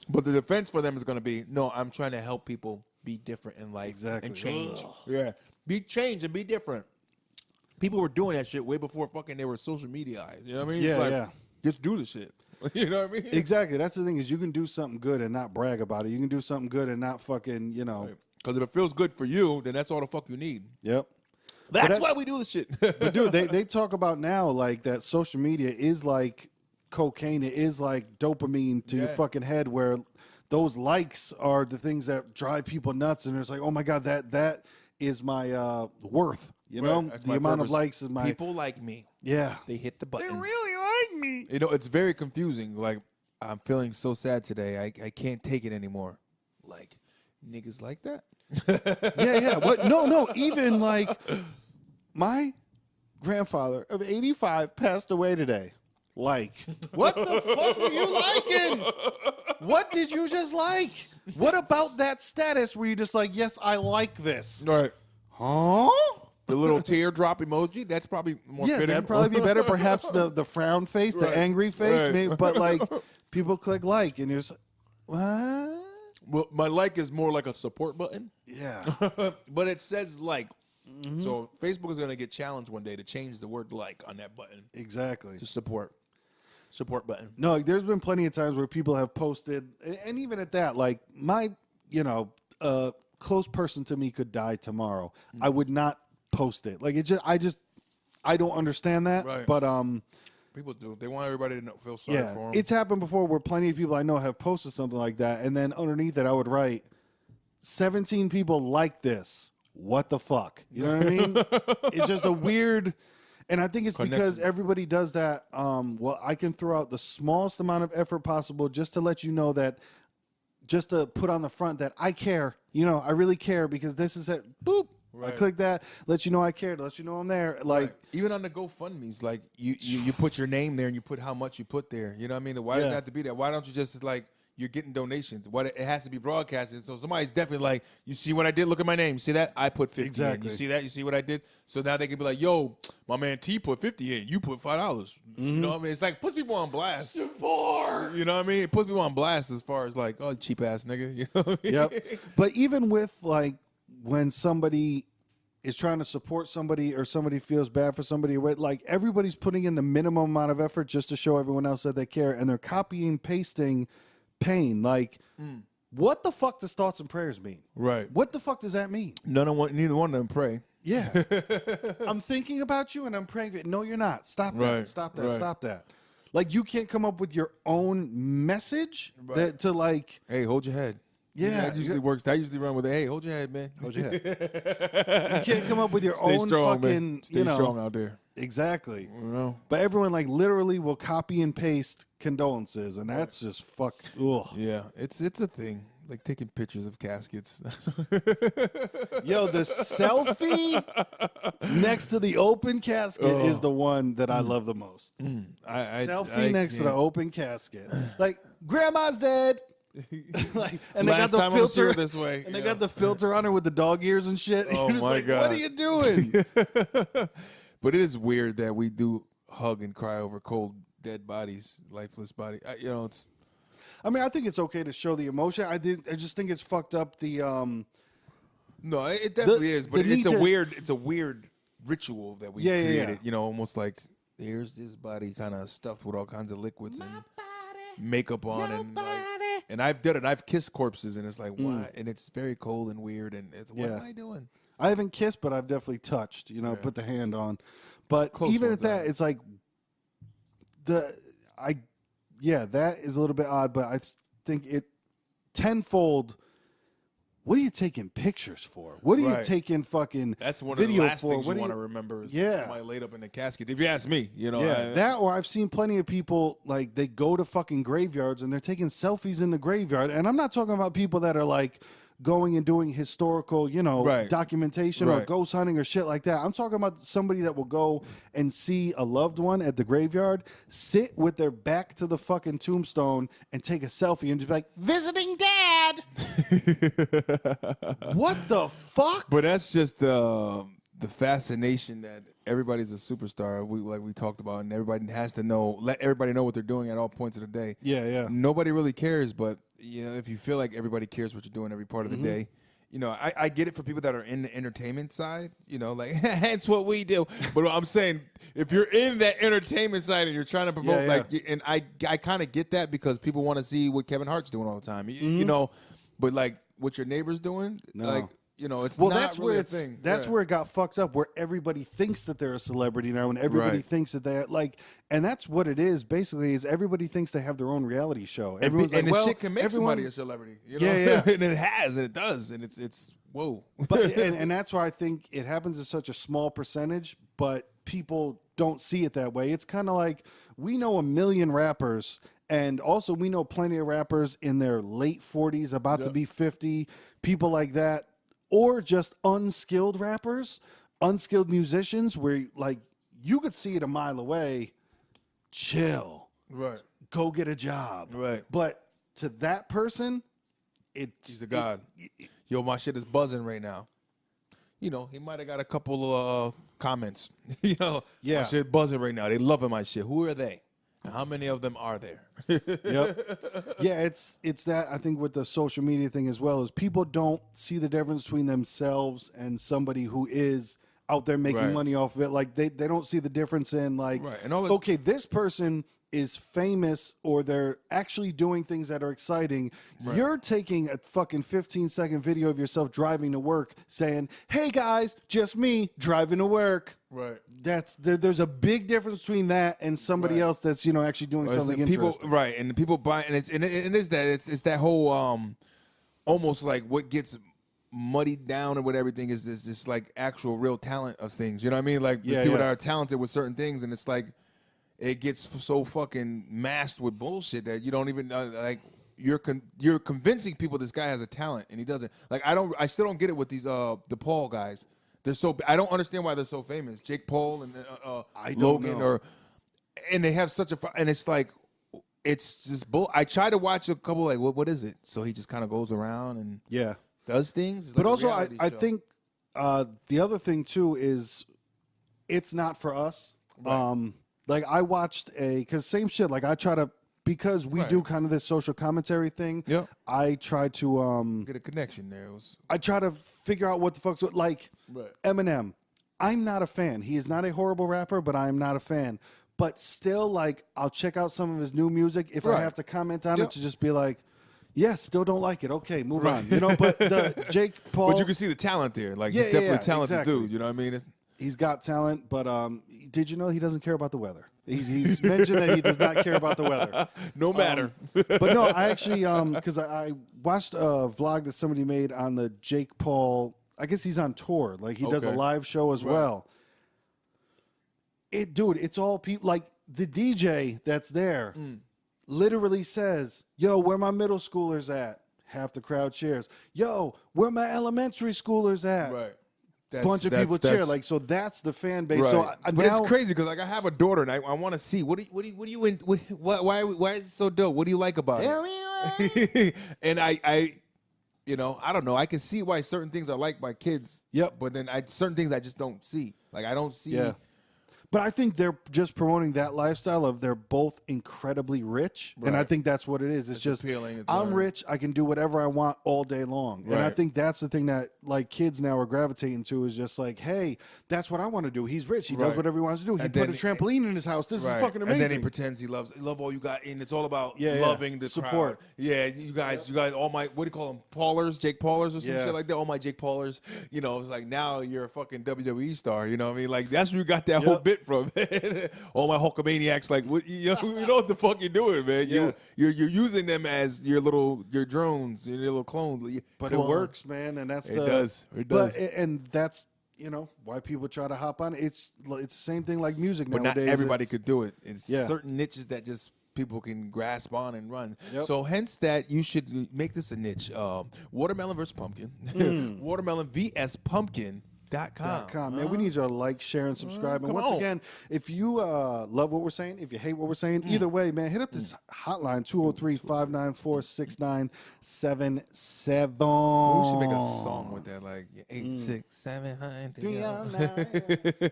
But the defense for them is going to be, no, I'm trying to help people be different in life Exactly. and change. Yeah. Be changed and be different. People were doing that shit way before fucking they were social media eyes. You know what I mean? Yeah, it's like, just do the shit. You know what I mean? Exactly. That's the thing is you can do something good and not brag about it. You can do something good and not fucking, Because if it feels good for you, then that's all the fuck you need. Yep. That's why we do this shit. But dude, they talk about now like that social media is like cocaine. It is like dopamine to your fucking head where those likes are the things that drive people nuts. And it's like, oh my God, that is my worth. You know, the amount of likes is my... People like me. Yeah. They hit the button. They really like me. It's very confusing. Like, I'm feeling so sad today. I can't take it anymore. Like, niggas like that? Yeah. What? No. Even like my grandfather of 85 passed away today. Like, what the fuck were you liking? What did you just like? What about that status where you just like, yes, I like this? Right. Huh? The little teardrop emoji, that's probably more fitting. That'd probably be better. Perhaps the frown face, the angry face. Maybe, but like, people click like, and you're just, what? Well, my like is more like a support button. Yeah. But it says like. So Facebook is going to get challenged one day to change the word like on that button. Exactly. To support button. No, there's been plenty of times where people have posted, and even at that, like my, close person to me could die tomorrow. I would not post it. Like I don't understand that. Right. But people do. They want everybody to feel sorry for them. It's happened before where plenty of people I know have posted something like that, and then underneath it I would write 17 people like this. What the fuck? You know what I mean? It's just a weird, and I think it's because everybody does that. Well, I can throw out the smallest amount of effort possible just to let you know that, just to put on the front that I care. I really care because this is it. Boop. Right. I click that, let you know I care, let you know I'm there. Like even on the GoFundMe's, like you put your name there and you put how much you put there. You know what I mean? Why does it have to be that? Why don't you just like you're getting donations? What it has to be broadcasted. So somebody's definitely like, you see what I did? Look at my name. See that? I put 50 in. You see that? You see what I did? So now they can be like, yo, my man T put 50 in. You put $5. You know what I mean? It's like puts people on blast. Support. You know what I mean? It puts people on blast as far as like, oh, cheap ass nigga. You know what I mean? Yep. But even with like when somebody is trying to support somebody or somebody feels bad for somebody, like everybody's putting in the minimum amount of effort just to show everyone else that they care, and they're copying, pasting pain. Like, what the fuck does thoughts and prayers mean? Right. What the fuck does that mean? Neither one of them pray. Yeah. I'm thinking about you and I'm praying. No, you're not. Stop that. Right. Stop that. Right. Stop that. Like, you can't come up with your own message that to like, hey, hold your head. Yeah, that usually works. That usually run with a hey, hold your head, man. Hold your head. You can't come up with your Stay own strong, fucking, man. Stay strong out there. Exactly. You know? But everyone like literally will copy and paste condolences, and that's just fuck. Ugh. Yeah, it's a thing. Like taking pictures of caskets. Yo, the selfie next to the open casket is the one that I love the most. Selfie next to the open casket. Like, grandma's dead. Like, and Last they got time the I'm gonna see her filter this way. and they got the filter on her with the dog ears and shit. Oh You're just my like, God. what are you doing? But it is weird that we do hug and cry over cold, dead bodies, lifeless body. You know, it's I mean, I think it's okay to show the emotion. I just think it's fucked up. The no, it definitely is. But the it's need a weird ritual that we created. You know, almost like here's this body kind of stuffed with all kinds of liquids and makeup on, and I've done it. I've kissed corpses, and it's like why? And it's very cold and weird. And it's what am I doing? I haven't kissed, but I've definitely touched. You know, put the hand on. But Close even ones at that, on. it's like that is a little bit odd. But I think it tenfold. What are you taking pictures for? What are you taking fucking That's one video of the last for? things What you do want to remember is Yeah. somebody laid up in a casket. If you ask me, you know. Yeah, that or I've seen plenty of people like they go to fucking graveyards and they're taking selfies in the graveyard. And I'm not talking about people that are like going and doing historical, you know, documentation or ghost hunting or shit like that. I'm talking about somebody that will go and see a loved one at the graveyard, sit with their back to the fucking tombstone and take a selfie and just be like, visiting dad. What the fuck? But that's just the fascination that everybody's a superstar. We talked about, and everybody has to know. Let everybody know what they're doing at all points of the day. Yeah. Nobody really cares, but you know, if you feel like everybody cares what you're doing every part of the day, you know, I get it for people that are in the entertainment side. You know, like that's what we do. But I'm saying, if you're in that entertainment side and you're trying to promote, like, and I kind of get that because people want to see what Kevin Hart's doing all the time. You know, but like what your neighbor's doing, like. You know, it's not that's really where a thing. That's where it got fucked up, where everybody thinks that they're a celebrity now, and everybody thinks that they're like, and that's what it is. Basically, is everybody thinks they have their own reality show. Everyone's and like, the well, shit can make somebody a celebrity. You know? And it has, and it does, and it's whoa. But and that's why I think it happens in such a small percentage, but people don't see it that way. It's kind of like we know a million rappers. And also, we know plenty of rappers in their late 40s, about to be 50, people like that. Or just unskilled rappers, unskilled musicians where, like, you could see it a mile away, chill, go get a job. But to that person, he's a god. Yo, my shit is buzzing right now. You know, he might have got a couple of comments. You know, my shit buzzing right now. They loving my shit. Who are they? How many of them are there? Yeah, it's that, I think, with the social media thing as well, is people don't see the difference between themselves and somebody who is out there making money off of it. Like they don't see the difference in like, And all okay, this person is famous or they're actually doing things that are exciting. You're taking a fucking 15-second video of yourself driving to work saying, hey guys, just me driving to work. There's a big difference between that and somebody else that's, you know, actually doing something interesting. And the people buy, and it is that it's that whole almost like what gets muddied down and what everything is this like actual real talent of things. You know what I mean? Like the people that are talented with certain things, and it's like it gets so fucking masked with bullshit that you don't even like. You're convincing people this guy has a talent and he doesn't. Like I still don't get it with these the Paul guys. They're so I don't understand why they're so famous. Jake Paul and Logan and they have such a and it's like it's just bull. I try to watch a couple like what is it? So he just kind of goes around and does things. It's but like also I think the other thing too is it's not for us. Like I watched because same shit. Like I try to. Because we do kind of this social commentary thing, I try to get a connection there. I try to figure out what the fuck's like Eminem. I'm not a fan. He is not a horrible rapper, but I'm not a fan. But still, like, I'll check out some of his new music if I have to comment on it to just be like, still don't like it. Okay, move on. You know, but the Jake Paul. But you can see the talent there. Like, he's definitely a talented dude. You know what I mean? He's got talent, but did you know he doesn't care about the weather? He's mentioned that he does not care about the weather. No matter. But no, I actually, because I watched a vlog that somebody made on the Jake Paul. I guess he's on tour. Like he does a live show as well. Dude, it's all people. Like the DJ that's there literally says, "Yo, where my middle schoolers at? half the crowd cheers. Yo, where my elementary schoolers at? Right. Bunch of people cheer. Like, so that's the fan base. Right. So but now, it's crazy because like I have a daughter and I want to see what do you in why is it so dope? What do you like about tell it? me why. And I you know, I don't know. I can see why certain things are liked by kids. Yep. But then certain things I just don't see. Like I don't see. Yeah. But I think they're just promoting that lifestyle of they're both incredibly rich. And I Right. think that's what it is. It's just, appealing. It's I'm learned. rich. I can do whatever I want all day long. And I Right. think that's the thing that like kids now are gravitating to is just like, hey, that's what I want to do. He's rich. He does Right. whatever he wants to do. He And put a then- trampoline in his house. This is Right. fucking amazing. And then he pretends he love all you got, and it's all about Yeah, yeah. loving the Support. crowd. Yeah, you guys, all my what do you call them, Paulers, Jake Paulers or some Yeah. shit like that. All my Jake Paulers, you know, it's like now you're a fucking WWE star. You know what I mean? Like that's where you got that whole Yep. bit from. All my Hulkamaniacs, like what you know what the fuck you're doing, man. Yeah. You're using them as your drones, your little clones. But Come it on. works, man, and that's It the does. It But does. and that's why people try to hop on. It's the same thing like music But nowadays. not everybody It's- could do it. It's Yeah. certain niches that just people can grasp on and run. Yep. So hence that you should make this a niche. Watermelon versus pumpkin. Watermelon vs pumpkin.com. Man, we need you to like, share, and subscribe. And come once on. again, if you love what we're saying, if you hate what we're saying, either way, man, hit up this hotline 203-594-6977. We should make a song with that, like 867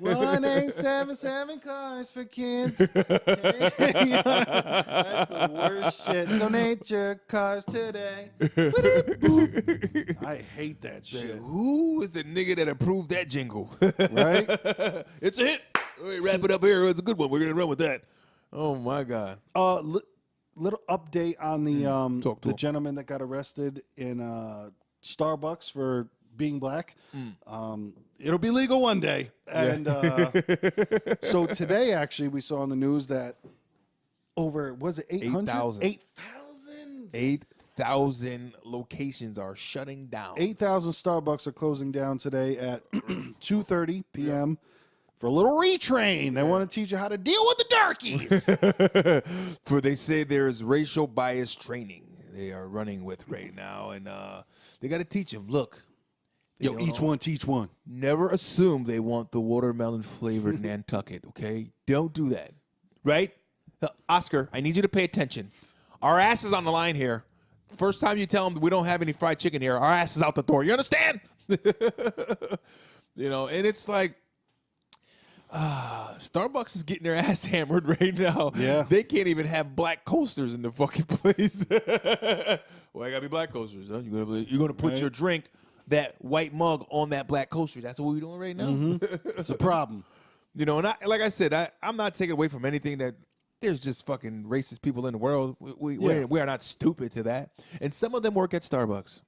1877 cars for kids. That's the worst shit. Donate your cars today. I hate that shit. Who is the nigga that approved that jingle? Right? It's a hit. All right, wrap it up here. It's a good one. We're gonna run with that. Oh my god. Little update on the Talk to the him. gentleman that got arrested in Starbucks for being black. It'll be legal one day. And so today, actually, we saw on the news that over, was it 800? 8,000. 8,000? 8,000 locations are shutting down. 8,000 Starbucks are closing down today at 2:30 p.m. for a little retrain. They want to teach you how to deal with the darkies. For they say there's racial bias training they are running with right now, and they got to teach them. Look, they Yo, don't each know. one teach one. Never assume they want the watermelon flavored Nantucket. Okay, don't do that. Right, Oscar? I need you to pay attention. Our ass is on the line here. First time you tell them we don't have any fried chicken here, our ass is out the door. You understand? You know, and it's like. Starbucks is getting their ass hammered right now. Yeah. They can't even have black coasters in the fucking place. Well, I gotta be black coasters, huh? You're gonna put Right. your drink, that white mug, on that black coaster. That's what we're doing right now. It's a problem. You know, and like I said, I'm not taking away from anything that there's just fucking racist people in the world. We are not stupid to that. And some of them work at Starbucks.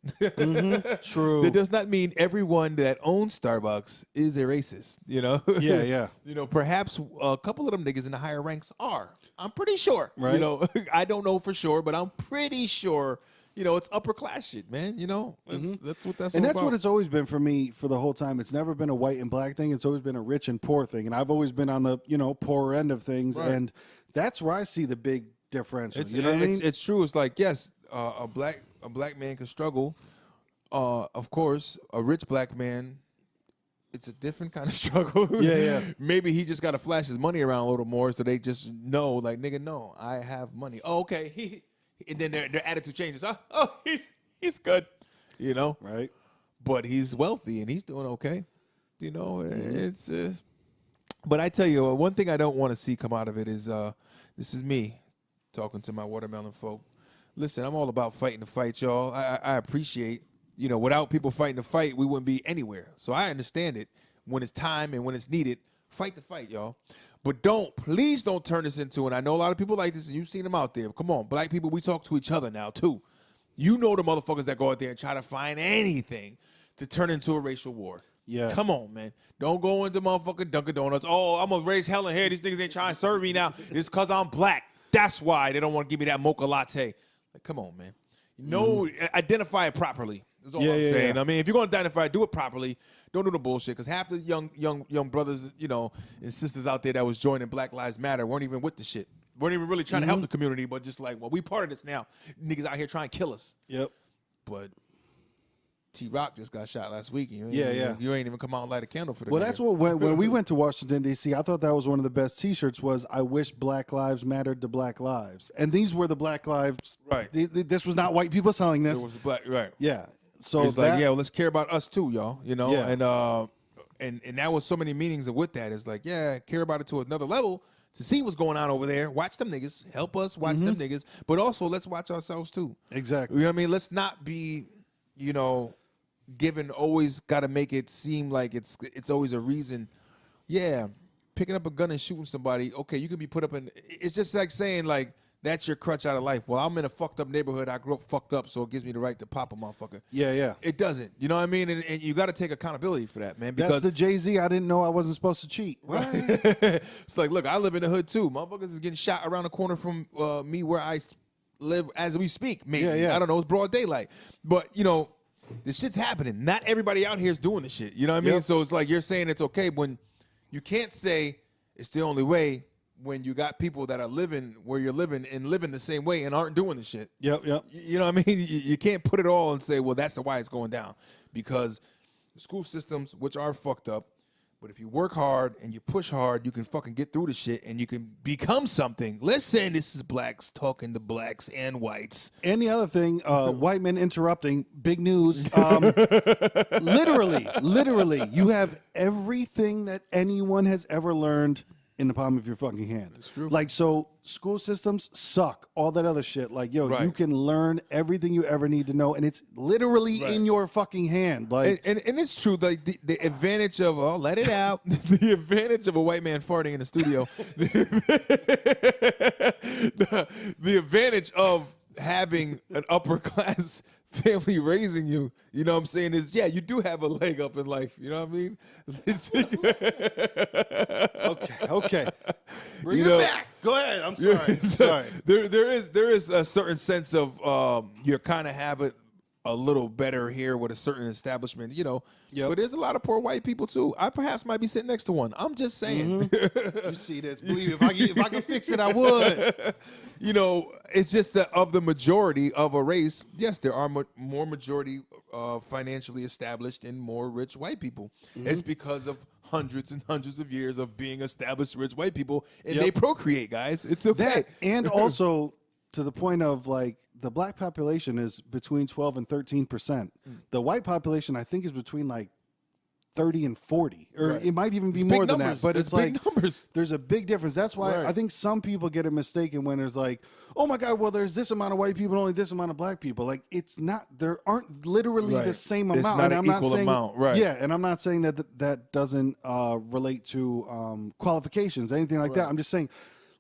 True. That does not mean everyone that owns Starbucks is a racist, you know? Yeah, yeah. You know, perhaps a couple of them niggas in the higher ranks are. I'm pretty sure. You Right. know, I don't know for sure, but I'm pretty sure, you know, it's upper class shit, man. You know, that's what that's And all that's about. what it's always been for me for the whole time. It's never been a white and black thing. It's always been a rich and poor thing. And I've always been on the, poorer end of things. Right. And that's where I see the big differential. It's, you know what I mean? it's true. It's like, yes, a black man can struggle. Of course, a rich black man, it's a different kind of struggle. Yeah. Maybe he just got to flash his money around a little more so they just know, like, nigga, no, I have money. Oh, okay. And then their attitude changes. Oh, he's good, you know? Right. But he's wealthy and he's doing okay. You know, it's... but I tell you, one thing I don't want to see come out of it is, this is me talking to my watermelon folk. Listen, I'm all about fighting the fight, y'all. I appreciate, without people fighting the fight, we wouldn't be anywhere. So I understand it. When it's time and when it's needed, fight the fight, y'all. But please don't turn this into, and I know a lot of people like this, and you've seen them out there. Come on, black people, we talk to each other now, too. You know the motherfuckers that go out there and try to find anything to turn into a racial war. Yeah. Come on, man. Don't go into motherfucking Dunkin' Donuts. Oh, I'm going to raise hell in here. These niggas ain't trying to serve me now. It's because I'm black. That's why they don't want to give me that mocha latte. Like, come on, man. Identify it properly. That's all I'm saying. Yeah. I mean, if you're going to identify it, do it properly. Don't do the bullshit. Because half the young brothers, and sisters out there that was joining Black Lives Matter weren't even with the shit. Weren't even really trying to help the community, but just like, well, we part of this now. Niggas out here trying to kill us. Yep. but T-Rock just got shot last week. You ain't even come out and light a candle for the Well, nigga. that's what when we went to Washington D.C. I thought that was one of the best T-shirts. Was I wish Black Lives mattered to Black lives, and these were the Black Lives. Right. This was not white people selling this. It was black, right? Yeah. So It's like, yeah, well, let's care about us too, y'all. You know, Yeah. and that was so many meanings with that. It's like, yeah, care about it to another level to see what's going on over there. Watch them niggas, help us watch them niggas, but also let's watch ourselves too. Exactly. You know what I mean? Let's not be, always got to make it seem like it's always a reason. Yeah, picking up a gun and shooting somebody. Okay, you can be put up in. It's just like saying like that's your crutch out of life. Well, I'm in a fucked up neighborhood. I grew up fucked up, so it gives me the right to pop a motherfucker. Yeah, yeah. It doesn't. You know what I mean? And you got to take accountability for that, man. Because That's the Jay-Z. I didn't know I wasn't supposed to cheat. What? it's like, look, I live in the hood too. Motherfuckers is getting shot around the corner from me where I live as we speak. Maybe I don't know. It's broad daylight, but this shit's happening. Not everybody out here is doing the shit. You know what I mean? Yep. So it's like you're saying it's okay when you can't say it's the only way when you got people that are living where you're living and living the same way and aren't doing the shit. Yep. You know what I mean? You can't put it all and say, well, that's the why it's going down. Because the school systems, which are fucked up, but if you work hard and you push hard, you can fucking get through the shit and you can become something. Listen, this is blacks talking to blacks and whites. And the other thing, white men interrupting, big news. Literally, you have everything that anyone has ever learned in the palm of your fucking hand. That's true. Like, so school systems suck, all that other shit. Like, yo, Right. you can learn everything you ever need to know, and it's literally in your fucking hand. Like, And it's true, like the advantage of, let it out, the advantage of a white man farting in the studio, the advantage of having an upper class family raising you, you know what I'm saying, is, you do have a leg up in life, you know what I mean? okay. Bring You it know- back. Go ahead. I'm sorry. So there is a certain sense of you kind of have it a little better here with a certain establishment, Yep. But there's a lot of poor white people too. I perhaps might be sitting next to one. I'm just saying. You see this? Believe me, if I could fix it, I would. It's just that of the majority of a race, yes, there are more majority financially established and more rich white people. It's because of hundreds and hundreds of years of being established rich white people, and they procreate, guys. It's okay. That, and also to the point of like the black population is between 12 and 13%. The white population, I think, is between like 30 and 40, or Right. it might even be It's more big than numbers. that. But It's it's big like numbers. there's a big difference. That's why Right. I think some people get it mistaken when there's like, oh my God, well, there's this amount of white people, and only this amount of black people. Like, it's not. There aren't literally the Right. same It's amount. not And an I'm not equal saying, amount, right. Yeah, and I'm not saying that doesn't relate to qualifications, anything like that. I'm just saying,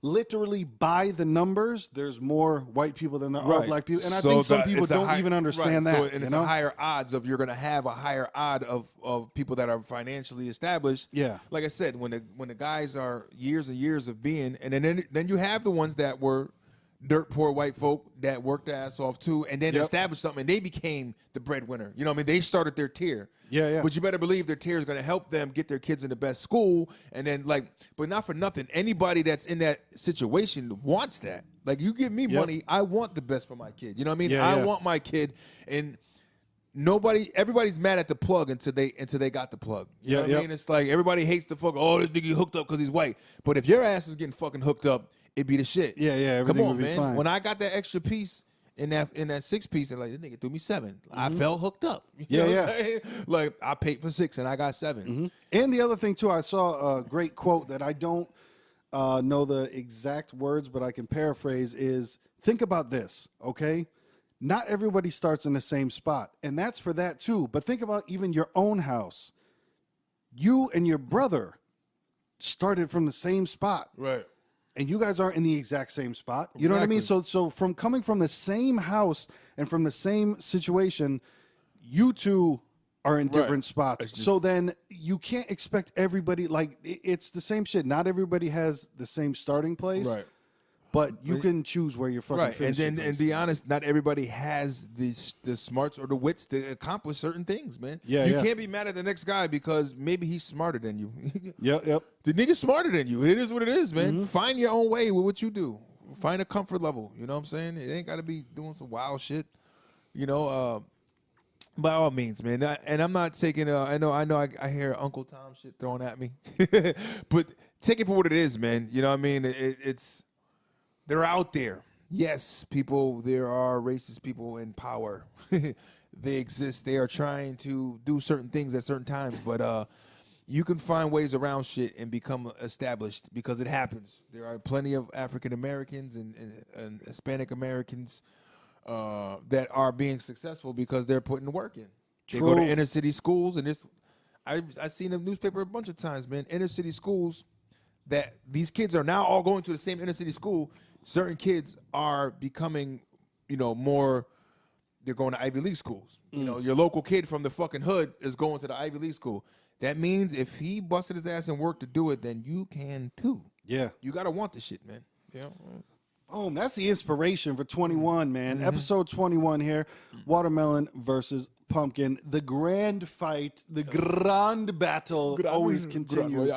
literally by the numbers, there's more white people than there are Right. black people, and I So think some the- people it's a don't high- even understand right. that. So, and it's you know? a higher odds of you're going to have a higher odd of people that are financially established. Yeah. Like I said, when the guys are years and years of being, and then you have the ones that were dirt poor white folk that worked their ass off too, and then Yep. established something, and they became the breadwinner. You know what I mean? They started their tier. Yeah, yeah. But you better believe their tier is going to help them get their kids in the best school, and then but not for nothing. Anybody that's in that situation wants that. Like, you give me money, I want the best for my kid. You know what I mean? Yeah, I yeah. want my kid, and everybody's mad at the plug until they got the plug. You know what I mean? It's like everybody hates the fuck. Oh, this nigga hooked up because he's white. But if your ass was getting fucking hooked up, it'd be the shit. Yeah, yeah, Come everything on, would be man. fine. When I got that extra piece in that 6 piece, and like, this nigga threw me 7. I felt hooked up. You Yeah, know what yeah. I'm saying? Like, I paid for 6 and I got 7. And the other thing too, I saw a great quote that I don't know the exact words, but I can paraphrase. Is think about this, okay? Not everybody starts in the same spot, and that's for that too. But think about even your own house. You and your brother started from the same spot, Right. and you guys aren't in the exact same spot. You know what I mean? Exactly. So from coming from the same house and from the same situation, you two are in different spots. It's just- So then you can't expect everybody, like, it's the same shit. Not everybody has the same starting place. Right. But you can choose where you're fucking Right, and finishing then things. and be honest, not everybody has the smarts or the wits to accomplish certain things, man. Yeah, you yeah. can't be mad at the next guy because maybe he's smarter than you. Yep. The nigga's smarter than you. It is what it is, man. Mm-hmm. Find your own way with what you do. Find a comfort level. You know what I'm saying? It ain't got to be doing some wild shit. You know, By all means, man. And I'm not taking. I know. I hear Uncle Tom shit thrown at me, but take it for what it is, man. You know what I mean? It's they're out there. Yes, people. There are racist people in power. They exist. They are trying to do certain things at certain times, but you can find ways around shit and become established because it happens. There are plenty of African Americans and Hispanic Americans that are being successful because they're putting the work in. They go to inner city schools, and I've seen the newspaper a bunch of times, man. Inner city schools that these kids are now all going to the same inner city school. Certain kids are becoming, more. They're going to Ivy League schools. Your local kid from the fucking hood is going to the Ivy League school. That means if he busted his ass and worked to do it, then you can too. Yeah. You gotta want the shit, man. Boom. That's the inspiration for 21, man. Episode 21 here. Watermelon versus pumpkin. The grand fight, the grand battle always continues.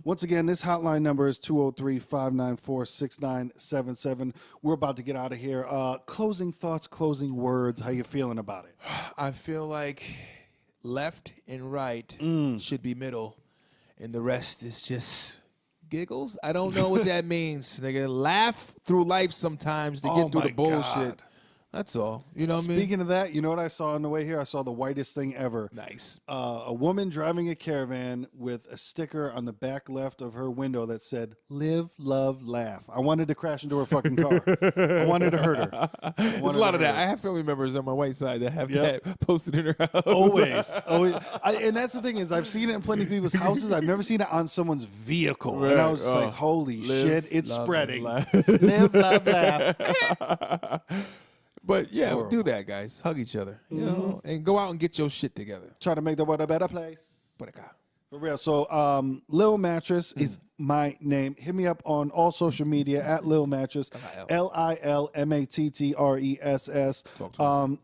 Once again, this hotline number is 203-594-6977. We're about to get out of here. Closing thoughts, closing words. How you feeling about it? I feel like left and right should be middle, and the rest is just giggles. I don't know what that means, nigga. Laugh through life sometimes to get through the bullshit. God. That's all. You know what I mean? Speaking of that, you know what I saw on the way here? I saw the whitest thing ever. Nice. A woman driving a caravan with a sticker on the back left of her window that said, "Live, love, laugh." I wanted to crash into her fucking car. I wanted to hurt her. There's a lot of that. I have family members on my white side that have that posted in their house. Always. And that's the thing is, I've seen it in plenty of people's houses. I've never seen it on someone's vehicle. Right. And I was like, holy shit, it's love, spreading. Live, love, laugh. But yeah, do that, guys. Hug each other, you know, and go out and get your shit together. Try to make the world a better place. Por acá. For real. So, Lil Mattress is my name. Hit me up on all social media at Lil Mattress. LILMATTRESS.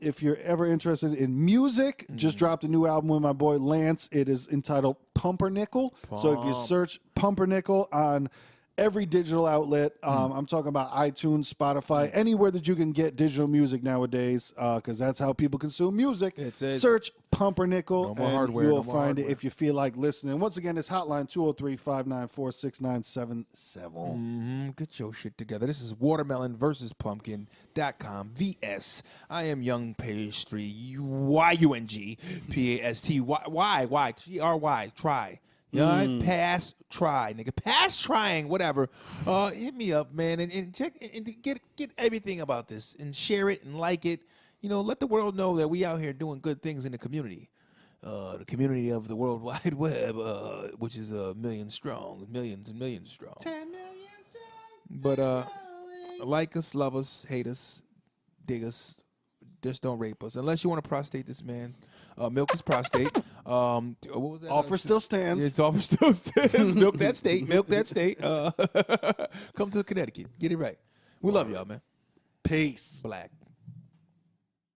If you're ever interested in music, just dropped a new album with my boy Lance. It is entitled Pumpernickel. So if you search Pumpernickel on every digital outlet, I'm talking about iTunes, Spotify, anywhere that you can get digital music nowadays, because that's how people consume music. Search Pumpernickel, and hardware, you will find it if you feel like listening. Once again, it's hotline 203-594-6977. Get your shit together. This is Watermelon versus Pumpkin.com. VS. I am Young Pastry. YUNG. TRY. Try. You know, pass, try, nigga. Pass trying, whatever. Hit me up, man, and check and get everything about this and share it and like it. You know, let the world know that we out here doing good things in the community. The community of the World Wide Web, which is millions and millions strong. 10 million strong. But like us, love us, hate us, dig us. Just don't rape us. Unless you want to prostate this man. Milk his prostate. What was that? Offer still stands. It's offer still stands. Milk that state. Milk that state. Come to Connecticut. Get it right. We love y'all, man. Peace. Black.